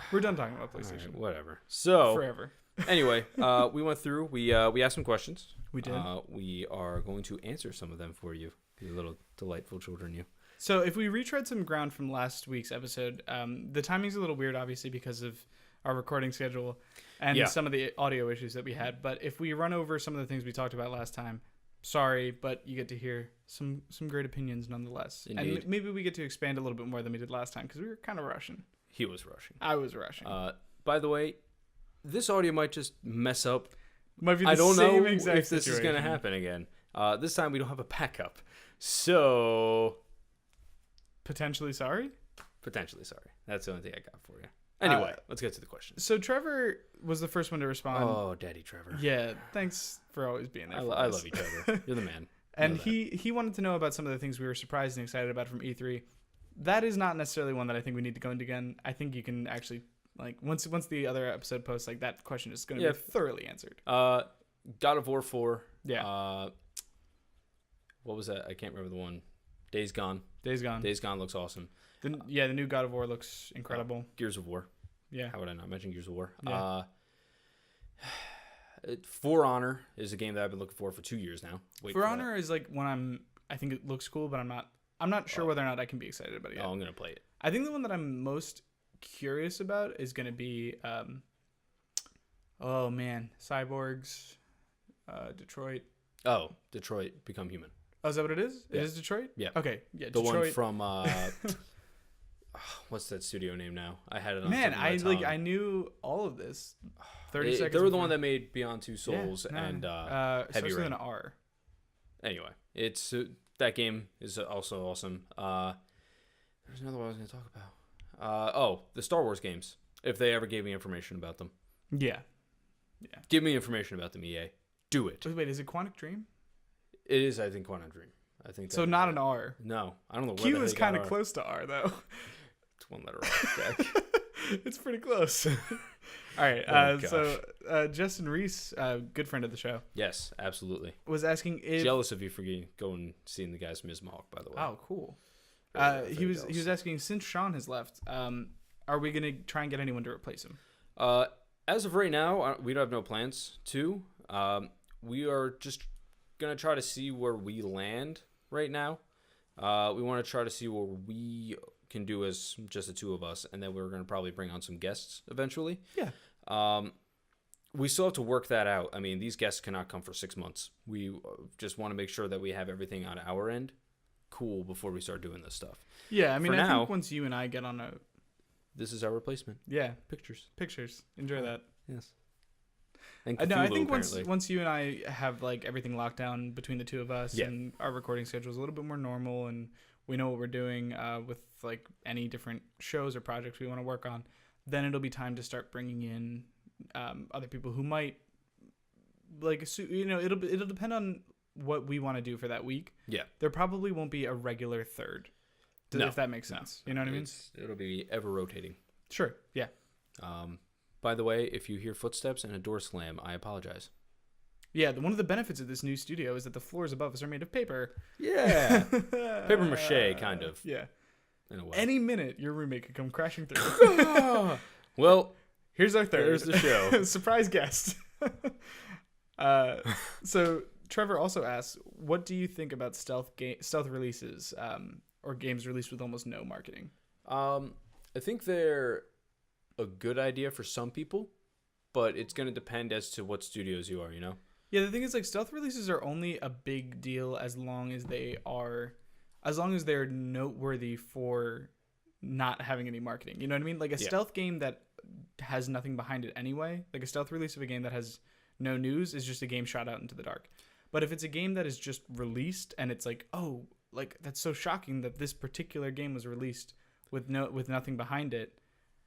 We're done talking about PlayStation. All right, whatever. So Forever. Anyway, we went through. We asked some questions. We did. We are going to answer some of them for you, you little delightful children. You. So if we retread some ground from last week's episode, the timing's a little weird, obviously, because of our recording schedule and some of the audio issues that we had. But if we run over some of the things we talked about last time, sorry, but you get to hear some great opinions nonetheless. Indeed. And maybe we get to expand a little bit more than we did last time because we were kind of rushing. He was rushing. I was rushing. By the way, this audio might just mess up. Might be the I don't same know exact if this is going to situation. happen again. This time we don't have a backup. So, Potentially sorry? potentially sorry. That's the only thing I got for you. Anyway, let's get to the questions. So Trevor was the first one to respond. Oh, Daddy Trevor. Yeah, thanks for always being there. I love you, Trevor. You're the man. And he wanted to know about some of the things we were surprised and excited about from E3. That is not necessarily one that I think we need to go into again. I think you can actually, like, once the other episode posts, like, that question is going to be thoroughly answered. God of War 4. Yeah. What was that? I can't remember the one. Days Gone. Days Gone. Days Gone looks awesome. The new God of War looks incredible. Gears of War. Yeah. How would I not mention Gears of War? Yeah. For Honor is a game that I've been looking for 2 years now. For Honor is like one I think it looks cool, but I'm not sure whether or not I can be excited about it yet. Oh, I'm gonna play it. I think the one that I'm most curious about is gonna be oh man, Cyborgs, Detroit. Oh, Detroit Become Human. Oh, is that what it is? Yeah. It is Detroit? Yeah. Okay. Yeah. The Detroit. one from what's that studio name now? I had it on Man, top of my tongue. I knew all of this. 30 seconds. They were the before. one that made Beyond Two Souls and Heavy starts with Rain. an R. Anyway, it's that game is also awesome. There's another one I was going to talk about. The Star Wars games. If they ever gave me information about them, Yeah. give me information about them. EA, do it. Wait, is it Quantic Dream? It is, I think, Quantum Dream. I think So not an R. No, I don't know. Where Q is kind of close to R though. It's one letter off. Jack. It's pretty close. All right. So Justin Reese, good friend of the show, Yes, absolutely. was asking if. Jealous of you for going and seeing the guys Ms. Mahawk, by the way. Oh, cool. Very He was jealous. asking, since Sean has left, are we gonna try and get anyone to replace him? As of right now, we don't have no plans to. We are just gonna try to see where we land right now. We want to try to see what we can do as just the two of us, and then we're gonna probably bring on some guests eventually. Yeah. we still have to work that out. I mean, these guests cannot come for 6 months. We just want to make sure that we have everything on our end cool before we start doing this stuff. Yeah, I mean, For I now, think once you and I get on a... This is our replacement. Yeah. Pictures. Enjoy that. Yes. And No, I think apparently. once you and I have like everything locked down between the two of us and our recording schedule is a little bit more normal and we know what we're doing with like any different shows or projects we want to work on, then it'll be time to start bringing in other people who might like, it'll depend on what we want to do for that week. Yeah. There probably won't be a regular third. If that makes sense. You know what I mean? It'll be ever rotating. Sure. Yeah. By the way, if you hear footsteps and a door slam, I apologize. Yeah, one of the benefits of this new studio is that the floors above us are made of paper. Yeah. Paper mache, kind of. Yeah. In a way. Any minute, your roommate could come crashing through. Well, here's our third. There's the show. Surprise guest. So Trevor also asks, what do you think about stealth releases or games released with almost no marketing? I think they're a good idea for some people, but it's going to depend as to what studios you are, you know? Yeah, the thing is, like, stealth releases are only a big deal as long as they're noteworthy for not having any marketing. You know what I mean? Like a stealth game that has nothing behind it anyway, like a stealth release of a game that has no news is just a game shot out into the dark. But if it's a game that is just released and it's like, oh, like that's so shocking that this particular game was released with nothing behind it,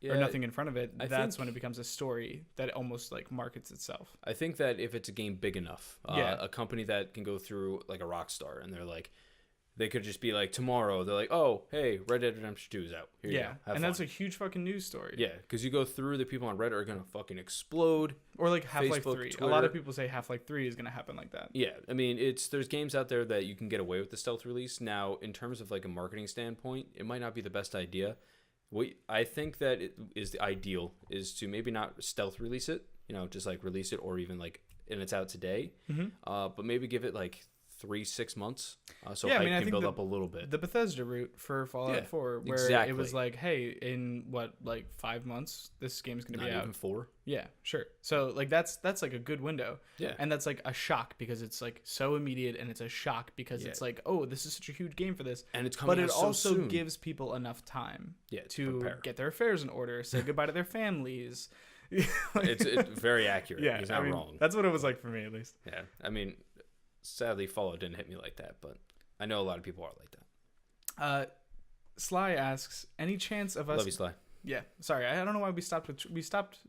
or nothing in front of it, that's when it becomes a story that almost like markets itself. I think that if it's a game big enough, a company that can go through like a Rockstar and they're like, they could just be like tomorrow, they're like, oh, hey, Red Dead Redemption 2 is out. Here you go. Have fun. That's a huge fucking news story. Yeah, because you go through, the people on Reddit are going to fucking explode. Or like Half-Life Facebook, 3. Twitter. A lot of people say Half-Life 3 is going to happen like that. Yeah, I mean, there's games out there that you can get away with the stealth release. Now, in terms of like a marketing standpoint, it might not be the best idea. I think that it is the ideal is to maybe not stealth release it, just like release it or even like, and it's out today, but maybe give it like 3-6 months so hype can build up a little bit. The Bethesda route for Fallout 4 where it was like, hey, in 5 months this game's going to be out. Even 4. Yeah, sure. So like that's like a good window. Yeah. And that's like a shock because it's like so immediate, and it's a shock because it's like, oh, this is such a huge game for this. And it's coming out so soon. But it also gives people enough time to prepare. Get their affairs in order, say goodbye to their families. It's very accurate. Yeah, He's not wrong. That's what it was like for me, at least. Yeah. I mean, sadly, Fallout didn't hit me like that, but I know a lot of people are like that. Sly asks, any chance of us... Love you, Sly. Yeah, sorry. I don't know why we stopped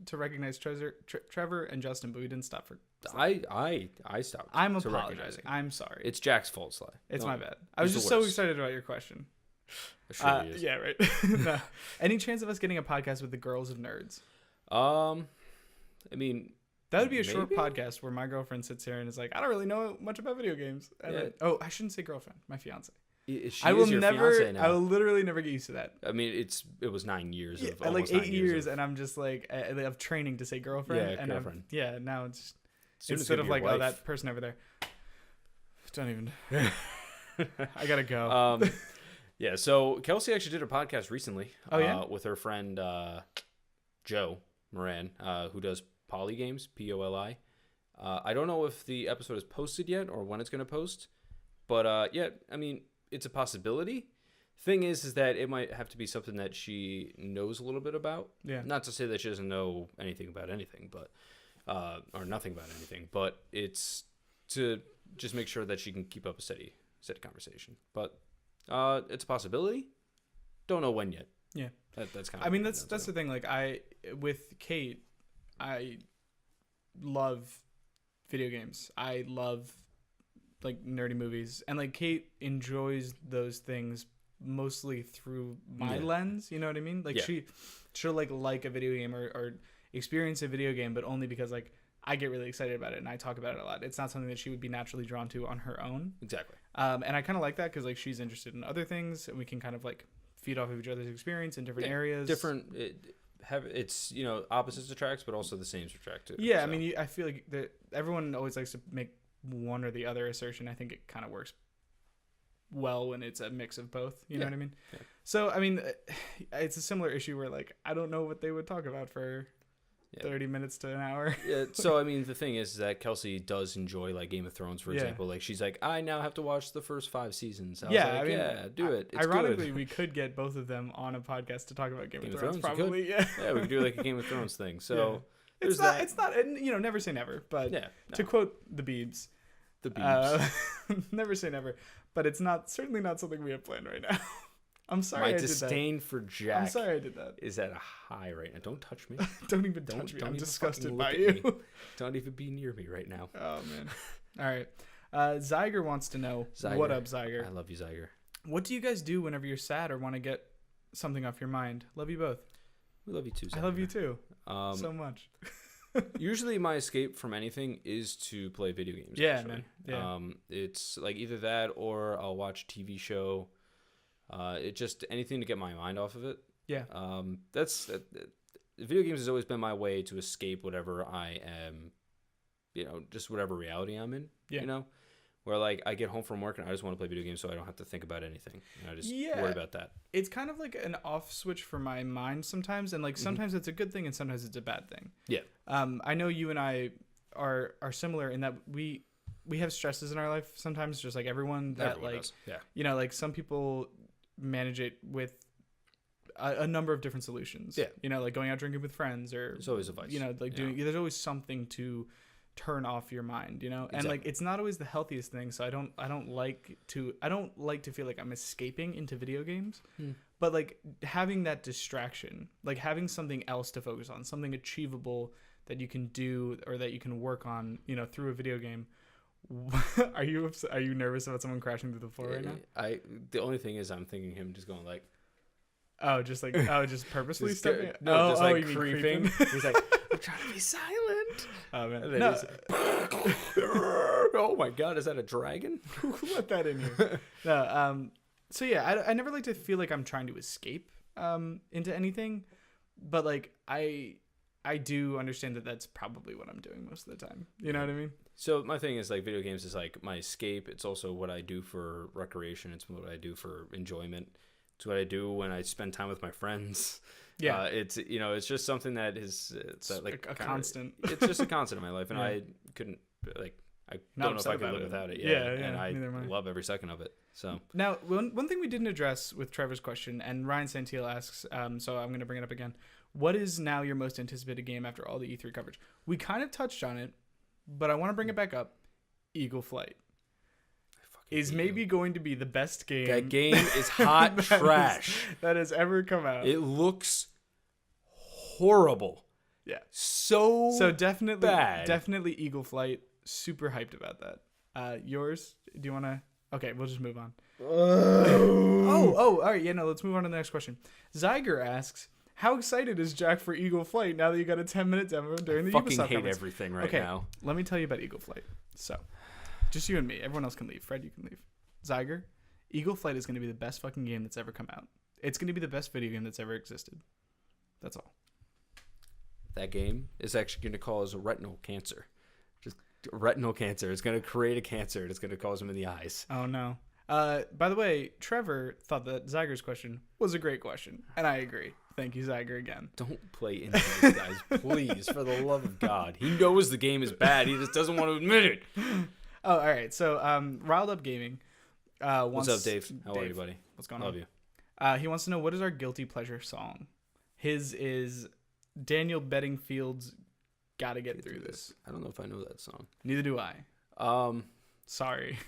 to recognize Trevor and Justin, but we didn't stop for Sly. I stopped. I'm apologizing. I'm sorry. It's Jack's fault, Sly. It's my bad. I was just so excited about your question. Sure he is. Yeah, right. No. Any chance of us getting a podcast with the girls of Nerds? I mean... That would be a short podcast where my girlfriend sits here and is like, I don't really know much about video games. And I shouldn't say girlfriend, my fiance. I will literally never get used to that. I mean, it was 9 years of like 8 years, and I'm just like of training to say girlfriend. Yeah, and girlfriend. Now it's instead of like wife. Oh, that person over there. Don't even. I gotta go. Yeah. So Kelsey actually did a podcast recently. Oh yeah. With her friend Joe Moran, who does Poly Games, POLI. I don't know if the episode is posted yet or when it's going to post, but I mean, it's a possibility. Thing is that it might have to be something that she knows a little bit about. Yeah. Not to say that she doesn't know anything about anything, but or nothing about anything, but it's to just make sure that she can keep up a steady conversation. But it's a possibility. Don't know when yet. Yeah. That's kind of. I mean, that's the thing. Like with Kate, I love video games. I love like nerdy movies, and like Kate enjoys those things mostly through my lens. You know what I mean? Like she'll like a video game or experience a video game, but only because like I get really excited about it and I talk about it a lot. It's not something that she would be naturally drawn to on her own. Exactly. And I kind of like that because like she's interested in other things, and we can kind of like feed off of each other's experience in different areas. It's opposites attract, but also the same attract too. Yeah, so. I mean, I feel like everyone always likes to make one or the other assertion. I think it kind of works well when it's a mix of both. You know what I mean? Yeah. So I mean, it's a similar issue where like I don't know what they would talk about for 30 minutes to an hour. Yeah, so I mean, the thing is that Kelsey does enjoy like Game of Thrones, for example. Like she's like, I now have to watch the first 5 seasons. I was like, yeah, do it. It's ironically, good. we could get both of them on a podcast to talk about Game of Thrones. You Probably, could. Yeah, we could do like a Game of Thrones thing. So it's not. Never say never. But to quote the Beebs, never say never. But it's certainly not something we have planned right now. I'm sorry. My disdain for Jack. I'm sorry I did that. Is at a high right now. Don't touch me. Don't even touch me. I'm disgusted by you. Don't even be near me right now. Oh man. All right. Zyger wants to know. What up, Zyger? I love you, Zyger. What do you guys do whenever you're sad or want to get something off your mind? Love you both. We love you too, Zyger. I love you too. So much. Usually my escape from anything is to play video games. Yeah, actually. man. Yeah. It's like either that or I'll watch a TV show. It just anything to get my mind off of it. Yeah. Video games has always been my way to escape whatever I am, just whatever reality I'm in. Yeah. Where like I get home from work and I just want to play video games so I don't have to think about anything. I just worry about that. It's kind of like an off switch for my mind sometimes, and like sometimes it's a good thing and sometimes it's a bad thing. Yeah. I know you and I are similar in that we have stresses in our life sometimes, just like everyone does. Yeah. Like some people manage it with a number of different solutions. Yeah. Like going out drinking with friends, or there's always a vice. There's always something to turn off your mind, Exactly. And like it's not always the healthiest thing, so I don't like to feel like I'm escaping into video games. But like having that distraction, like having something else to focus on, something achievable that you can do or that you can work on, through a video game. Are you nervous about someone crashing through the floor right now? The only thing is I'm thinking him just going like, just purposely stepping. Just like creeping. He's like, I'm trying to be silent. Oh man, no. Oh my god, is that a dragon? Who let that in here? No. So yeah, I never like to feel like I'm trying to escape into anything, but like I do understand that that's probably what I'm doing most of the time. You know what I mean? So my thing is like video games is like my escape. It's also what I do for recreation. It's what I do for enjoyment. It's what I do when I spend time with my friends. Yeah. It's just something that is like a constant. It's just a constant in my life, and I couldn't I don't know if I could live without it. Yeah. And I love every second of it. So now one thing we didn't address with Trevor's question, and Ryan Santiel asks, so I'm going to bring it up again. What is now your most anticipated game after all the E3 coverage? We kind of touched on it, but I want to bring it back up. Eagle Flight is maybe going to be the best game. That game is hot trash. That has ever come out. It looks horrible. Yeah. So definitely bad. Definitely Eagle Flight. Super hyped about that. Yours? Do you want to? Okay, we'll just move on. All right. Yeah, no, let's move on to the next question. Zyger asks, how excited is Jack for Eagle Flight now that you got a 10-minute demo during the Ubisoft conference? I fucking hate conference? everything right now. Let me tell you about Eagle Flight. So, just you and me. Everyone else can leave. Fred, you can leave. Zyger, Eagle Flight is going to be the best fucking game that's ever come out. It's going to be the best video game that's ever existed. That's all. That game is actually going to cause retinal cancer. Just retinal cancer. It's going to create a cancer. And it's going to cause them in the eyes. Oh, no. By the way, Trevor thought that Zyger's question was a great question, and I agree. Thank you, Zyger, again. Don't play into these guys, please, for the love of God. He knows the game is bad. He just doesn't want to admit it. Oh, all right. So, Riled Up Gaming. What's up, Dave? How are you, buddy? What's going on? Love you. He wants to know, what is our guilty pleasure song? His is Daniel Bedingfield's Gotta Get Through This. I don't know if I know that song. Neither do I. Sorry.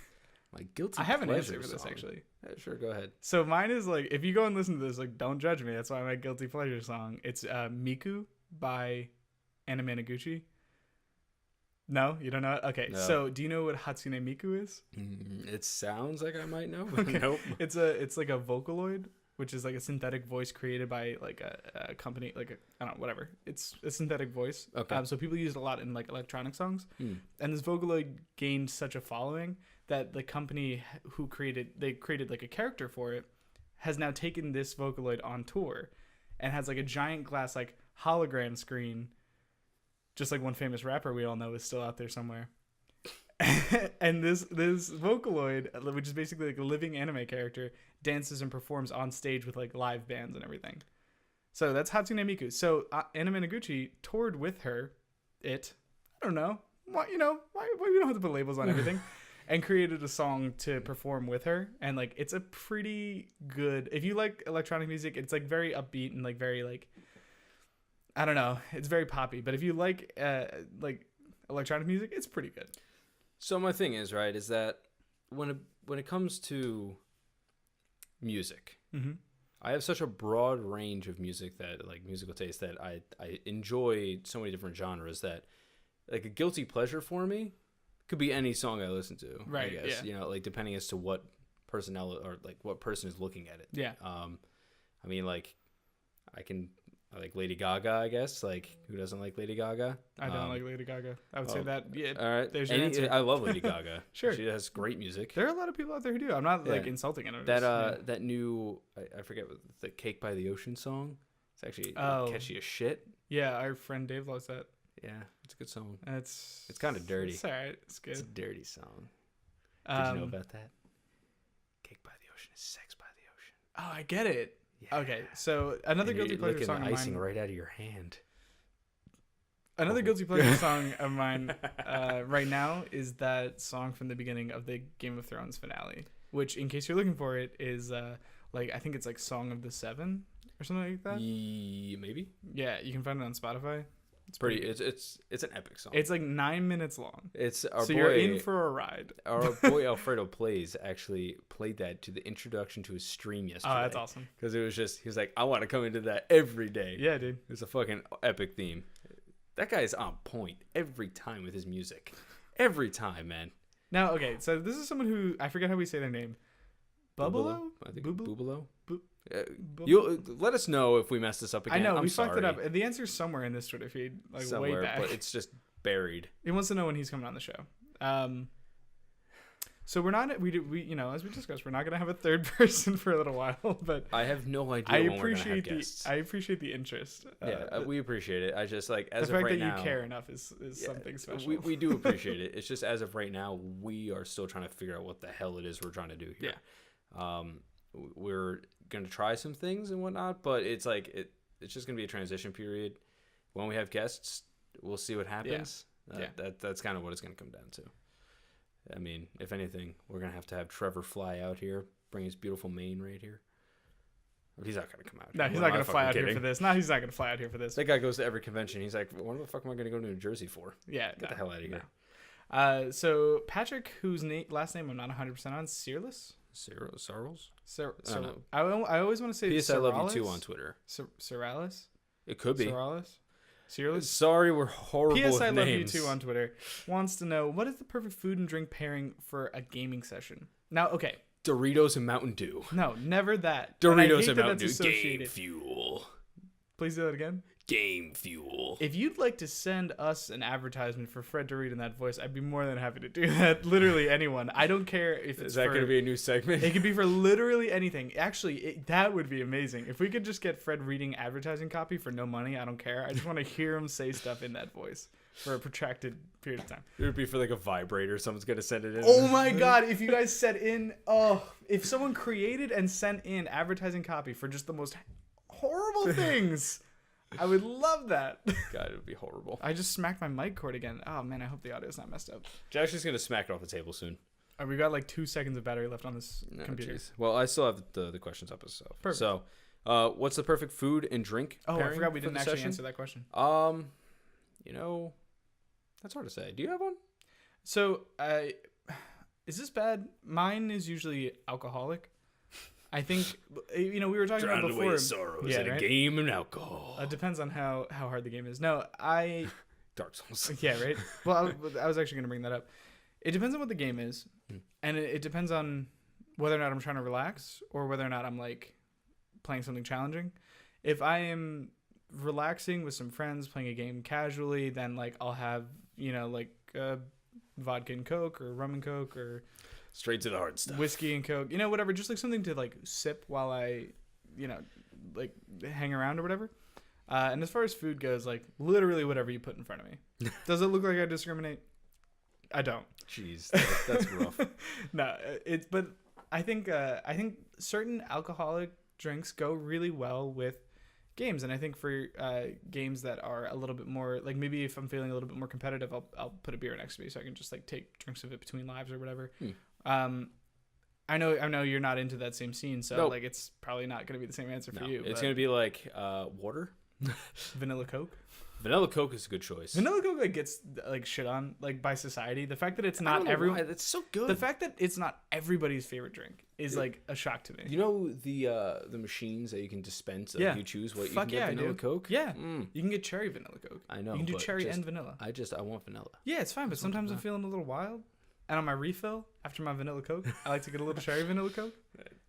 My guilty I have an pleasure answer for this, song. actually. Yeah, sure, go ahead. So mine is like, if you go and listen to this, like, don't judge me. That's why my guilty pleasure song. It's Miku by Anna Managuchi. No, you don't know it? Okay, No. So do you know what Hatsune Miku is? It sounds like I might know, but Okay. nope. It's like a Vocaloid, which is like a synthetic voice created by like a company, like I don't know, whatever. It's a synthetic voice. Okay. So people use it a lot in like electronic songs. And this Vocaloid gained such a following that the company who created like a character for it has now taken this Vocaloid on tour and has like a giant glass like hologram screen, just like one famous rapper we all know is still out there somewhere. And this Vocaloid, which is basically like a living anime character, dances and performs on stage with like live bands and everything. So that's Hatsune Miku. So Anna Minaguchi toured with her. I don't know. Why we don't have to put labels on everything. And created a song to perform with her. And like, it's a pretty good, if you like electronic music, it's like very upbeat and like very like, I don't know. It's very poppy. But if you like electronic music, it's pretty good. So my thing is, right, is that when it comes to music, Mm-hmm. I have such a broad range of music that like musical taste that I enjoy so many different genres that like a guilty pleasure for me could be any song I listen to. Right. I guess, Yeah. like depending as to what personality or like what person is looking at it. Yeah. I mean, like I like Lady Gaga, I guess. Like, who doesn't like Lady Gaga? I don't like Lady Gaga. I would say that. Yeah. All right. There's your answer. I love Lady Gaga. Sure. She has great music. There are a lot of people out there who do. I'm not like insulting anyone. That new I forget what the Cake by the Ocean song. It's actually catchy as shit. Yeah, our friend Dave loves that. Yeah, it's a good song. It's kind of dirty. It's alright. It's good. It's a dirty song. Did you know about that? Cake by the Ocean is sex by the ocean. Oh, I get it. Yeah. Okay, so another guilty pleasure song the of icing mine. right out of your hand. Another guilty pleasure song of mine right now is that song from the beginning of the Game of Thrones finale, which, in case you're looking for it, is like I think it's like Song of the Seven or something like that. Maybe. Yeah, you can find it on Spotify. It's pretty. It's an epic song. It's like 9 minutes long. It's you're in for a ride. Our boy Alfredo Plays actually played that to the introduction to his stream yesterday. Oh, that's awesome. Because it was just he was like, I want to come into that every day. Yeah, dude. It's a fucking epic theme. That guy is on point every time with his music. Every time, man. Now, okay, so this is someone who I forget how we say their name. Bubalo? I think Bubalo? Bubalo. You let us know if we messed this up again. I know I'm we sorry. fucked it up. The answer's somewhere in this Twitter feed, like Somewhere, way back. but it's just buried. He wants to know when he's coming on the show. So we're not we as we discussed, we're not gonna have a third person for a little while. But I have no idea I when we're gonna have guests. I appreciate the interest. We appreciate it. I just like as the of fact right that now, you care enough is something special. We do appreciate it. It's just as of right now, we are still trying to figure out what the hell it is we're trying to do here. Yeah. We're gonna try some things and whatnot, but it's like it's just gonna be a transition period. When we have guests, we'll see what happens. That's kind of what it's gonna come down to. I mean, if anything, we're gonna have to have Trevor fly out here, bring his beautiful mane right here. He's not gonna come out. No, he's not gonna fly out here for this. No, he's not gonna fly out here for this. That guy goes to every convention. He's like, what the fuck am I gonna go to New Jersey for? Yeah, get the hell out of here. No. So Patrick, whose last name I'm not 100% on, Searless. Sarles? I always want to say P.S. I love you too on Twitter. Seralis? It could be. Searless? Sorry, we're horrible P.S. with I love you names. too on Twitter. Wants to know, what is the perfect food and drink pairing for a gaming session? Now, okay. Doritos and Mountain Dew. No, never that. Doritos and Mountain Dew. Game fuel. Please do that again. Game fuel. If you'd like to send us an advertisement for Fred to read in that voice, I'd be more than happy to do that. Literally anyone. I don't care if it's Is that going to be a new segment? It could be for literally anything. Actually, that would be amazing. If we could just get Fred reading advertising copy for no money, I don't care. I just want to hear him say stuff in that voice for a protracted period of time. It would be for like a vibrator. Someone's going to send it in. Oh my God. If you guys sent in, if someone created and sent in advertising copy for just the most horrible things, I would love that. God, it would be horrible. I just smacked my mic cord again. Oh man, I hope the audio's not messed up. Josh is going to smack it off the table soon. We got like 2 seconds of battery left on this computer. Geez. Well, I still have the questions up as well. Perfect. So, what's the perfect food and drink? Oh, I forgot we didn't actually answer that question. That's hard to say. Do you have one? So, is this bad? Mine is usually alcoholic. I think, we were talking about before. Away sorrows in a game and alcohol. It depends on how hard the game is. No, Dark Souls. Yeah, right? Well, I was actually going to bring that up. It depends on what the game is, and it depends on whether or not I'm trying to relax or whether or not I'm, like, playing something challenging. If I am relaxing with some friends, playing a game casually, then, like, I'll have, vodka and Coke or rum and Coke or straight to the hard stuff. Whiskey and Coke, whatever. Just, like, something to, like, sip while I, like, hang around or whatever. And as far as food goes, like, literally whatever you put in front of me. Does it look like I discriminate? I don't. Jeez, that's rough. No, but I think certain alcoholic drinks go really well with games. And I think for games that are a little bit more like, maybe if I'm feeling a little bit more competitive, I'll put a beer next to me so I can just like take drinks of it between lives or whatever. I know you're not into that same scene, so Nope. like it's probably not going to be the same answer for you. It's going to be like water. Vanilla Coke. Vanilla Coke is a good choice. Vanilla Coke like gets like shit on like by society. The fact that it's not everyone. That's so good. The fact that it's not everybody's favorite drink is like a shock to me. You know the machines that you can dispense. Like, you choose what you can get. Vanilla Coke. Yeah, you can get cherry vanilla Coke. I know. You can do cherry and vanilla. I want vanilla. Yeah, it's fine. But sometimes I'm feeling a little wild, and on my refill after my vanilla Coke, I like to get a little cherry vanilla Coke.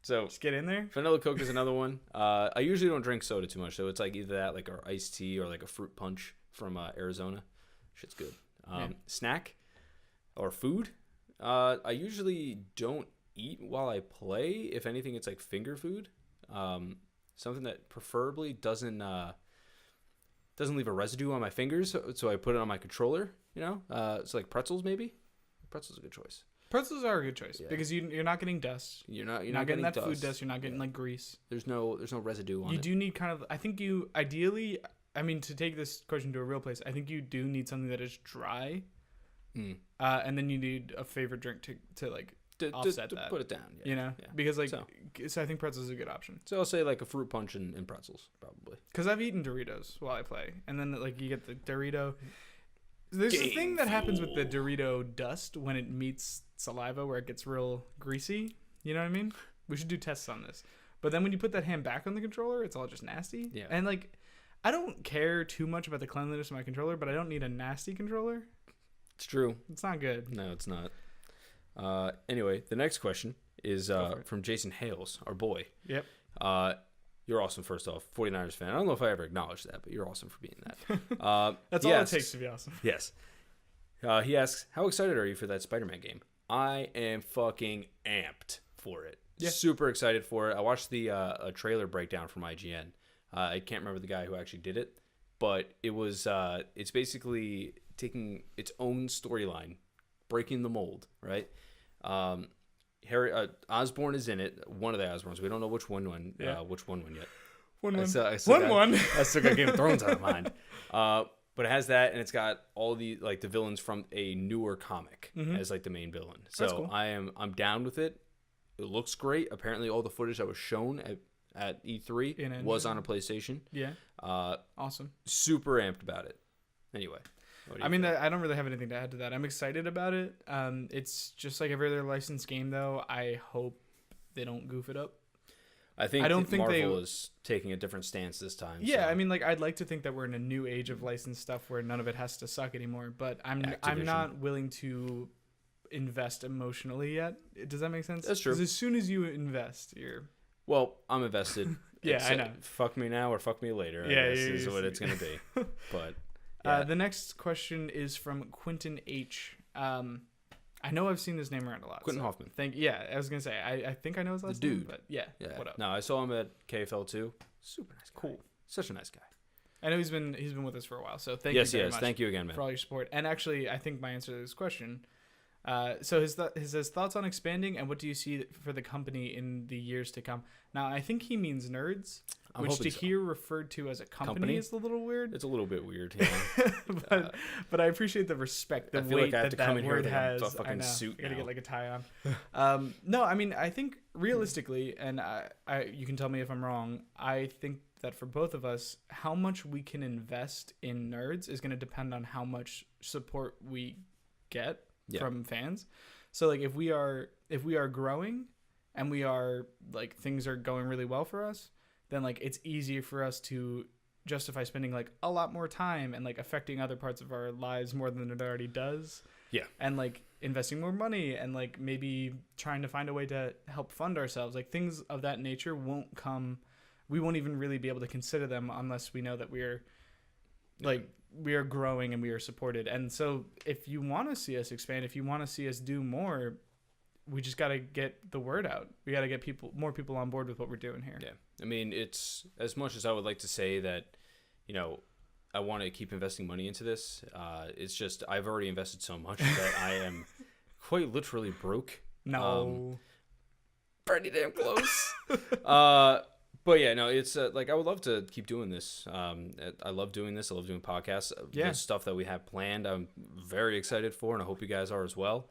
So just get in there. Vanilla Coke is another one. I usually don't drink soda too much, so it's like either that, like or iced tea, or like a fruit punch from Arizona. Shit's good. Snack or food. I usually don't eat while I play. If anything, it's like finger food. Something that preferably doesn't leave a residue on my fingers, so I put it on my controller. You know, so like pretzels maybe. Pretzels is a good choice. Pretzels are a good choice because you're not getting dust. You're not getting that dust. food dust. You're not getting like grease. There's no residue on it. You do need kind of. I think you ideally. I mean, to take this question to a real place, I think you do need something that is dry, and then you need a favorite drink to like offset that. Put it down. Yeah. You know, because like, so I think pretzels is a good option. So I'll say like a fruit punch and pretzels probably. Because I've eaten Doritos while I play, and then like you get the Dorito. There's a thing that happens with the Dorito dust when it meets saliva where it gets real greasy. You know what I mean? We should do tests on this. But then when you put that hand back on the controller, it's all just nasty. Yeah. And like, I don't care too much about the cleanliness of my controller, but I don't need a nasty controller. It's true. It's not good. No, it's not. Anyway, the next question is from Jason Hales, our boy. Yep. You're awesome, first off. 49ers fan. I don't know if I ever acknowledged that, but you're awesome for being that. That's all it takes to be awesome. Yes. He asks, how excited are you for that Spider-Man game? I am fucking amped for it. Yeah. Super excited for it. I watched the a trailer breakdown from IGN. I can't remember the guy who actually did it, but it was it's basically taking its own storyline, breaking the mold, right? Harry Osborn is in it. One of the Osborns. We don't know which one yet. One. I still got Game of Thrones out of mind. But it has that, and it's got all the like the villains from a newer comic as like the main villain. So that's cool. I'm down with it. It looks great. Apparently, all the footage that was shown at E3 was on a PlayStation. Yeah. Awesome. Super amped about it. Anyway. I mean, I don't really have anything to add to that. I'm excited about it. It's just like every other licensed game, though. I hope they don't goof it up. I don't think Marvel is taking a different stance this time. Yeah, so. I mean, like I'd like to think that we're in a new age of licensed stuff where none of it has to suck anymore. But I'm not willing to invest emotionally yet. Does that make sense? That's true. Because as soon as you invest, you're. Well, I'm invested. Yeah, I know. Fuck me now or fuck me later. I guess is what it's gonna be. But. Yeah. The next question is from Quentin H. I know I've seen this name around a lot. Quentin Hoffman. I was gonna say I think I know his last name, but yeah. What up? No, I saw him at KFL too. Super nice guy. Cool. Such a nice guy. I know he's been with us for a while, so thank you very much. Thank you again, man, for all your support. And actually, I think my answer to this question. So his thoughts on expanding and what do you see for the company in the years to come? Now, I think he means Nerds, which to hear referred to as a company is a little weird. It's a little bit weird, yeah. but I appreciate the respect, the weight like that word has. A fucking suit I gotta get like a tie on. No, I mean, I think realistically, and you can tell me if I'm wrong, I think that for both of us, how much we can invest in Nerds is going to depend on how much support we get from fans. So like if we are growing and we are like things are going really well for us, then like it's easier for us to justify spending like a lot more time and like affecting other parts of our lives more than it already does. Yeah. And like investing more money and like maybe trying to find a way to help fund ourselves. Like things of that nature won't come. We won't even really be able to consider them unless we know that we're like we are growing and we are supported. And so if you want to see us expand, if you want to see us do more, we just got to get the word out. We got to get more people on board with what we're doing here. Yeah. I mean, it's as much as I would like to say that, you know, I want to keep investing money into this. It's just, I've already invested so much that I am quite literally broke. No. Pretty damn close. But yeah, no, it's like I would love to keep doing this. I love doing this. I love doing podcasts. Yeah. The stuff that we have planned, I'm very excited for, and I hope you guys are as well.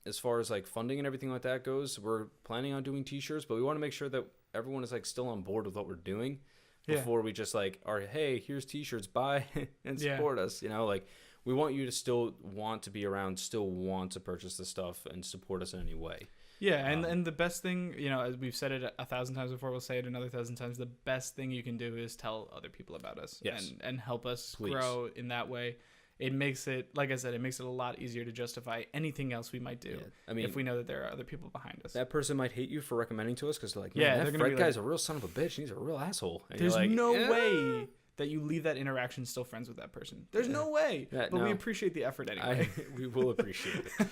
As far as like funding and everything like that goes, we're planning on doing t-shirts, but we want to make sure that everyone is like still on board with what we're doing before we just like are, hey, here's t-shirts, buy and support us. You know, like we want you to still want to be around, still want to purchase the stuff and support us in any way. Yeah, and the best thing, you know, as we've said it 1,000 times before, we'll say it another 1,000 times. The best thing you can do is tell other people about us, and help us grow in that way. It makes it, like I said, it makes it a lot easier to justify anything else we might do. Yeah. I mean, if we know that there are other people behind us. That person might hate you for recommending to us because they're like, man, that Fred guy's a real son of a bitch. He's a real asshole. And there's no way that you leave that interaction still friends with that person. There's no way. But we appreciate the effort anyway. We will appreciate it.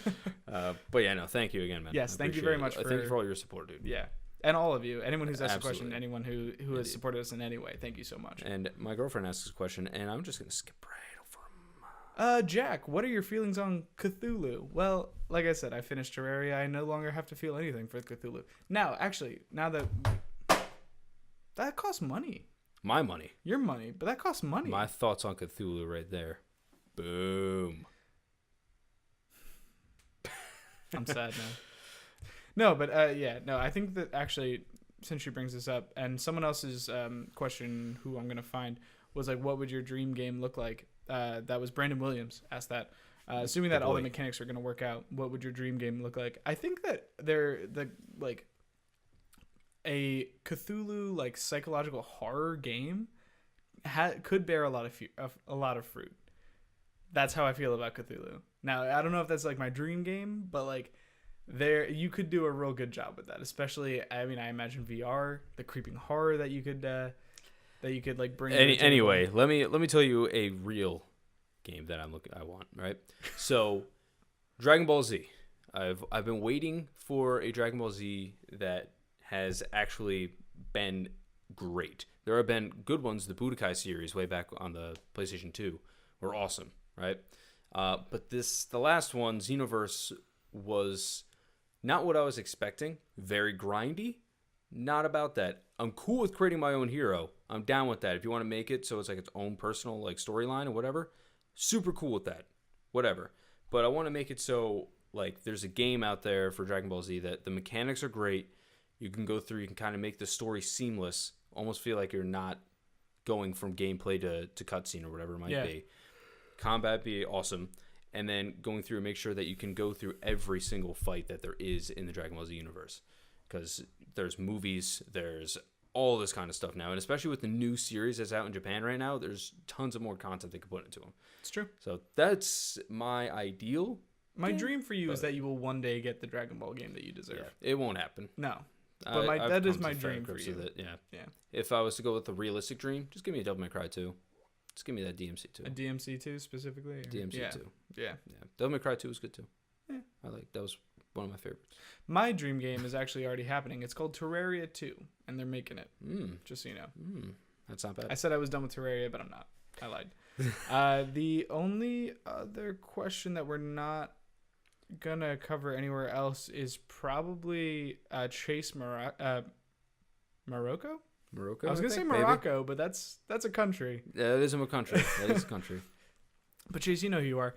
But yeah, no, thank you again, man. Yes, thank you very much. Thank you for all your support, dude. Yeah. And all of you, anyone who's asked a question, anyone who has supported us in any way, thank you so much. And my girlfriend asked a question, and I'm just going to skip right over him. Jack, what are your feelings on Cthulhu? Well, like I said, I finished Terraria. I no longer have to feel anything for Cthulhu. Now that costs money. My money. Your money, but that costs money. My thoughts on Cthulhu right there. Boom. I'm sad now. No, but I think that actually, since she brings this up, and someone else's question, who I'm going to find, was like, what would your dream game look like? That was Brandon Williams asked that. Assuming that all the mechanics are going to work out, what would your dream game look like? I think that a Cthulhu like psychological horror game could bear a lot of fruit. That's how I feel about Cthulhu. Now, I don't know if that's like my dream game, but like you could do a real good job with that. Especially, I mean, I imagine VR, the creeping horror that you could like bring. Anyway, let me tell you a real game that I want, right? So, Dragon Ball Z. I've been waiting for a Dragon Ball Z that has actually been great. There have been good ones. The Budokai series way back on the PlayStation 2 were awesome, right? But the last one, Xenoverse, was not what I was expecting. Very grindy. Not about that. I'm cool with creating my own hero. I'm down with that. If you want to make it so it's like its own personal like storyline or whatever, super cool with that. Whatever. But I want to make it so like there's a game out there for Dragon Ball Z that the mechanics are great. You can go through, you can kind of make the story seamless. Almost feel like you're not going from gameplay to cutscene or whatever it might be. Combat be awesome. And then going through and make sure that you can go through every single fight that there is in the Dragon Ball Z universe. Because there's movies, there's all this kind of stuff now. And especially with the new series that's out in Japan right now, there's tons of more content they can put into them. It's true. So that's my ideal. My dream for you is that you will one day get the Dragon Ball game that you deserve. Yeah, it won't happen. No. But that is my dream for you. Yeah. If I was to go with the realistic dream, just give me a Devil May Cry 2. Just give me that DMC 2. A DMC 2 specifically? Or? DMC 2. Yeah. Devil May Cry 2 was good too. Yeah. That was one of my favorites. My dream game is actually already happening. It's called Terraria 2, and they're making it. Just so you know. That's not bad. I said I was done with Terraria, but I'm not. I lied. The only other question that we're not gonna cover anywhere else is probably Chase Morocco. Morocco? I was gonna say Morocco, maybe? But that's a country. Yeah, it is a country. That is a country. But Chase, you know who you are.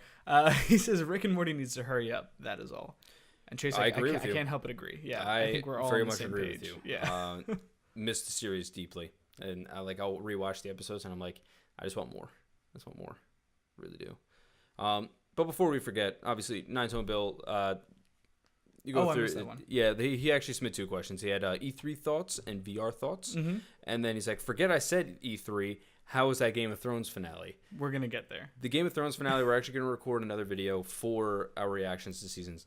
He says Rick and Morty needs to hurry up. That is all. And Chase, I can't help but agree. Yeah, I think we're all very on the much same agree page. with you. Yeah, missed the series deeply, and I'll rewatch the episodes, and I'm like, I just want more. Really do. But before we forget, obviously, Nine Tone Bill, you go through. I missed that one. Yeah, he actually submitted 2 questions. He had E3 thoughts and VR thoughts, and then he's like, "Forget I said E3. How was that Game of Thrones finale?" We're gonna get there. The Game of Thrones finale. We're actually gonna record another video for our reactions to season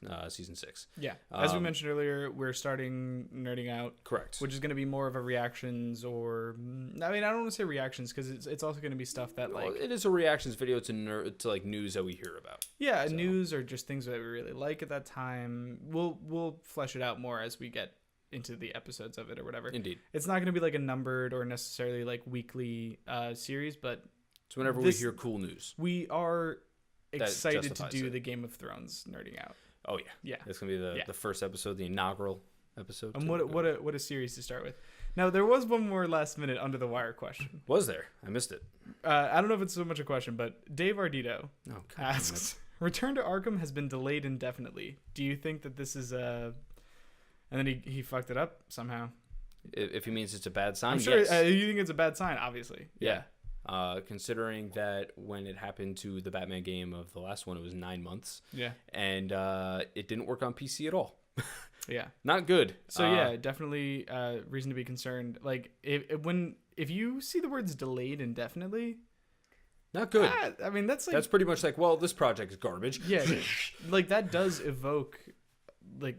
6. Yeah, as we mentioned earlier, we're starting Nerding Out. Correct. Which is gonna be more of a reactions, or I mean, I don't want to say reactions because it's also gonna be stuff that like it is a reactions video to like news that we hear about. Yeah, so. News or just things that we really like at that time. We'll flesh it out more as we get into the episodes of it or whatever. Indeed. It's not going to be like a numbered or necessarily like weekly series, but it's whenever we hear cool news. We are excited to do the Game of Thrones Nerding Out. Oh yeah. Yeah. It's going to be the first episode, the inaugural episode. And what a series to start with. Now, there was one more last minute under the wire question. Was there? I missed it. I don't know if it's so much a question, but Dave Ardito asks, Return to Arkham has been delayed indefinitely. Do you think that this is a... And then he fucked it up somehow. If he means it's a bad sign, I'm sure yes. You think it's a bad sign, obviously. Yeah. Considering that when it happened to the Batman game of the last one, it was 9 months. Yeah. And it didn't work on PC at all. Yeah. Not good. So yeah, definitely reason to be concerned. Like if you see the words delayed indefinitely, not good. I mean that's pretty much like, well, this project is garbage. Yeah. Like that does evoke like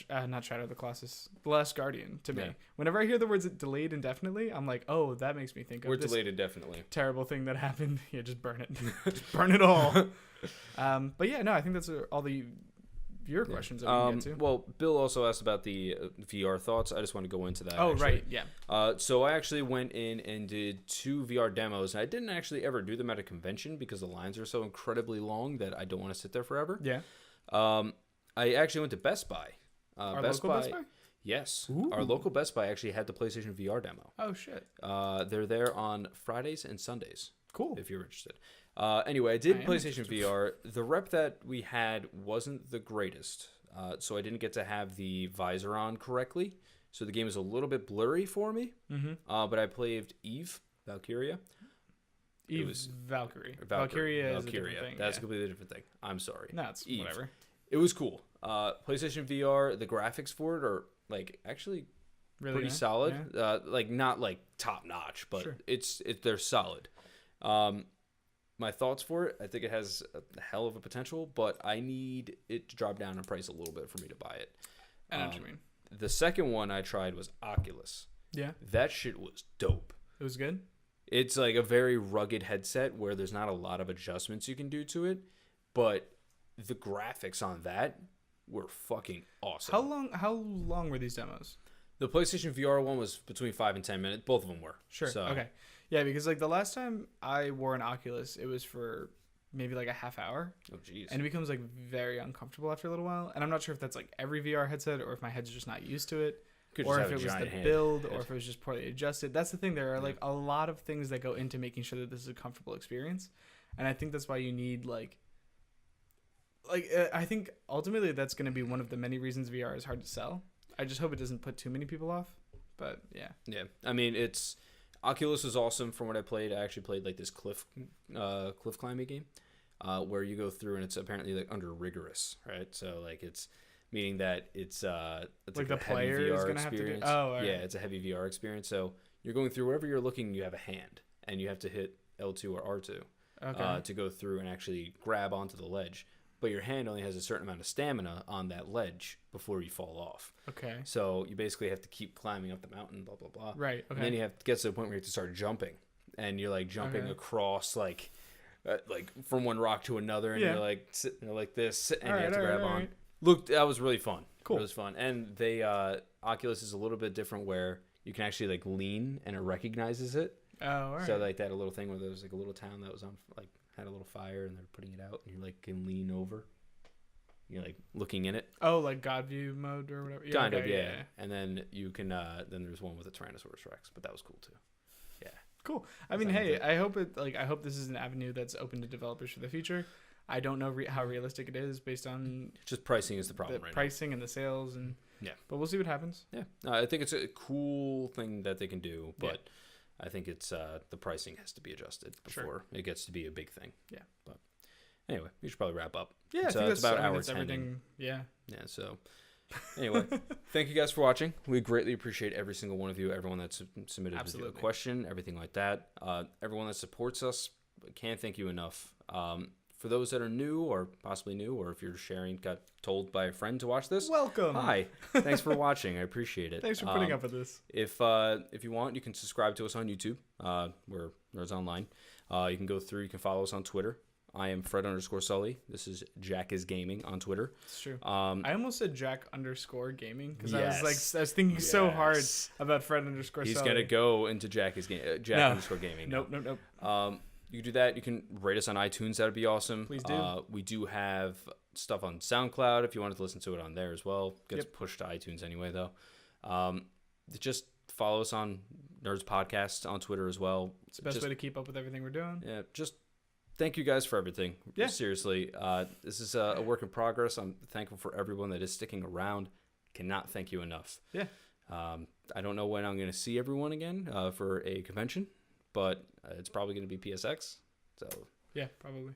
not Shadow of the Colossus, The Last Guardian to me. Yeah. Whenever I hear the words delayed indefinitely, I'm like, oh, that makes me think of this delayed indefinitely. Terrible thing that happened. Yeah, just burn it. Just burn it all. But yeah, no, I think that's all the viewer questions that we can get to. Well, Bill also asked about the VR thoughts. I just want to go into that. Oh, actually. right. Yeah. So I actually went in and did 2 VR demos. And I didn't actually ever do them at a convention because the lines are so incredibly long that I don't want to sit there forever. Yeah. I actually went to Best Buy. Our local Best Buy? Yes. Ooh. Our local Best Buy actually had the PlayStation VR demo. Oh, shit. They're there on Fridays and Sundays. Cool. If you're interested. Anyway, I did PlayStation VR. The rep that we had wasn't the greatest. So I didn't get to have the visor on correctly. So the game is a little bit blurry for me. Mm-hmm. But I played Valkyria. Valkyrie. Valkyria is a different thing. That's a completely different thing. I'm sorry. No, it's Eve. Whatever. It was cool. PlayStation VR, the graphics for it are like actually really pretty solid. Yeah. Like not like top notch, but sure. They're solid. My thoughts for it, I think it has a hell of a potential, but I need it to drop down in price a little bit for me to buy it. I know what you mean. The second one I tried was Oculus. Yeah. That shit was dope. It was good? It's like a very rugged headset where there's not a lot of adjustments you can do to it, but the graphics on that were fucking awesome. How long were these demos? The PlayStation VR one was between 5 and 10 minutes. Both of them were. Sure. So. Okay. Yeah, because like the last time I wore an Oculus, it was for maybe like a half hour. Oh, jeez. And it becomes like very uncomfortable after a little while. And I'm not sure if that's like every VR headset or if my head's just not used to it. Or if it was the build or if it was just poorly adjusted. That's the thing. There are like a lot of things that go into making sure that this is a comfortable experience. And I think that's why you need like I think ultimately that's going to be one of the many reasons VR is hard to sell. I just hope it doesn't put too many people off. But yeah. Yeah. I mean, Oculus was awesome from what I played. I actually played like this cliff climbing game where you go through and it's apparently like under rigorous, right? So like it's meaning that it's like the player is going to have to do. Oh, right. Yeah, it's a heavy VR experience. So you're going through wherever you're looking, you have a hand and you have to hit L2 or R2 to go through and actually grab onto the ledge. But your hand only has a certain amount of stamina on that ledge before you fall off. Okay. So you basically have to keep climbing up the mountain, blah, blah, blah. Right. Okay. And then you have to get to the point where you have to start jumping. And you're like jumping across like from one rock to another. And you're like sitting there like this. And you have to grab on. Look, that was really fun. Cool. It was fun. And Oculus is a little bit different where you can actually like lean and it recognizes it. Oh, all right. So like that a little thing where there was like a little town that was on like had a little fire and they're putting it out and you like can lean over. You're like looking in it. Oh, like God view mode or whatever. Kind of, yeah. And then you can then there's one with a Tyrannosaurus Rex, but that was cool too. Yeah. Cool. I mean, hey, I hope this is an avenue that's open to developers for the future. I don't know how realistic it is based on just pricing is the problem right pricing now. And the sales and but we'll see what happens. Yeah. I think it's a cool thing that they can do, but I think it's the pricing has to be adjusted before it gets to be a big thing. Yeah. But anyway, we should probably wrap up. Yeah, it's about hour 10. Everything. Yeah. Yeah. So anyway, thank you guys for watching. We greatly appreciate every single one of you, everyone that's submitted a question, everything like that. Everyone that supports us, can't thank you enough. For those that are new or possibly new, or if you're sharing, got told by a friend to watch this, welcome. Hi, thanks for watching. I appreciate it. Thanks for putting up with this. If you want, you can subscribe to us on YouTube. We're Nerds Online. You can go through. You can follow us on Twitter. I am Fred_Sully. This is Jack is Gaming on Twitter. It's true. I almost said Jack_Gaming because I was thinking so hard about Fred_Sully. He's gonna go into Jack _Gaming. Nope. You can do that. You can rate us on iTunes. That would be awesome. Please do. We do have stuff on SoundCloud if you wanted to listen to it on there as well. Gets pushed to iTunes anyway, though. Just follow us on Nerds Podcast on Twitter as well. It's the best way to keep up with everything we're doing. Yeah, just thank you guys for everything. Yeah. Seriously, this is a work in progress. I'm thankful for everyone that is sticking around. Cannot thank you enough. Yeah. I don't know when I'm going to see everyone again for a convention, but it's probably going to be PSX. So yeah, probably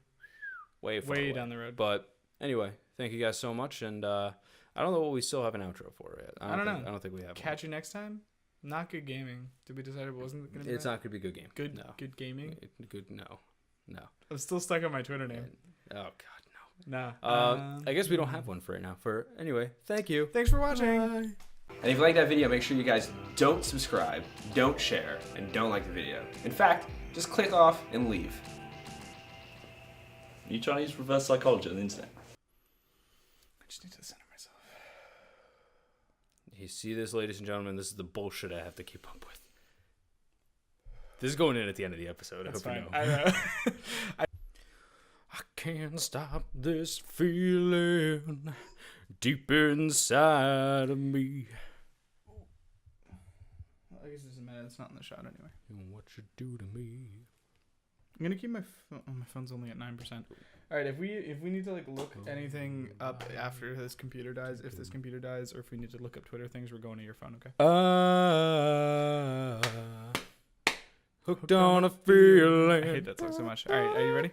way away. Down the road. But anyway, thank you guys so much, and I don't know what we still have an outro for yet. I don't know. I don't think we have. Catch you next time. Not good gaming. Did we decide it wasn't going to be? It's not going to be good game. Good. No. Good gaming. Good. No. I'm still stuck on my Twitter name. Oh God, no. Nah. I guess we don't have one for right now. Anyway, thank you. Thanks for watching. Bye. And if you like that video, make sure you guys don't subscribe, don't share, and don't like the video. In fact, just click off and leave. Are you trying to use reverse psychology on the internet? I just need to center myself. You see this, ladies and gentlemen? This is the bullshit I have to keep up with. This is going in at the end of the episode. That's I hope fine. you know. I can't stop this feeling deep inside of me. Well, I guess it doesn't matter. It's not in the shot anyway. And what you do to me. I'm gonna keep my my phone's only at 9%. All right, if we need to like look anything up after this computer dies, if this computer dies, or if we need to look up Twitter things, we're going to your phone, okay? Hooked on a feeling. I hate that song so much. All right, are you ready?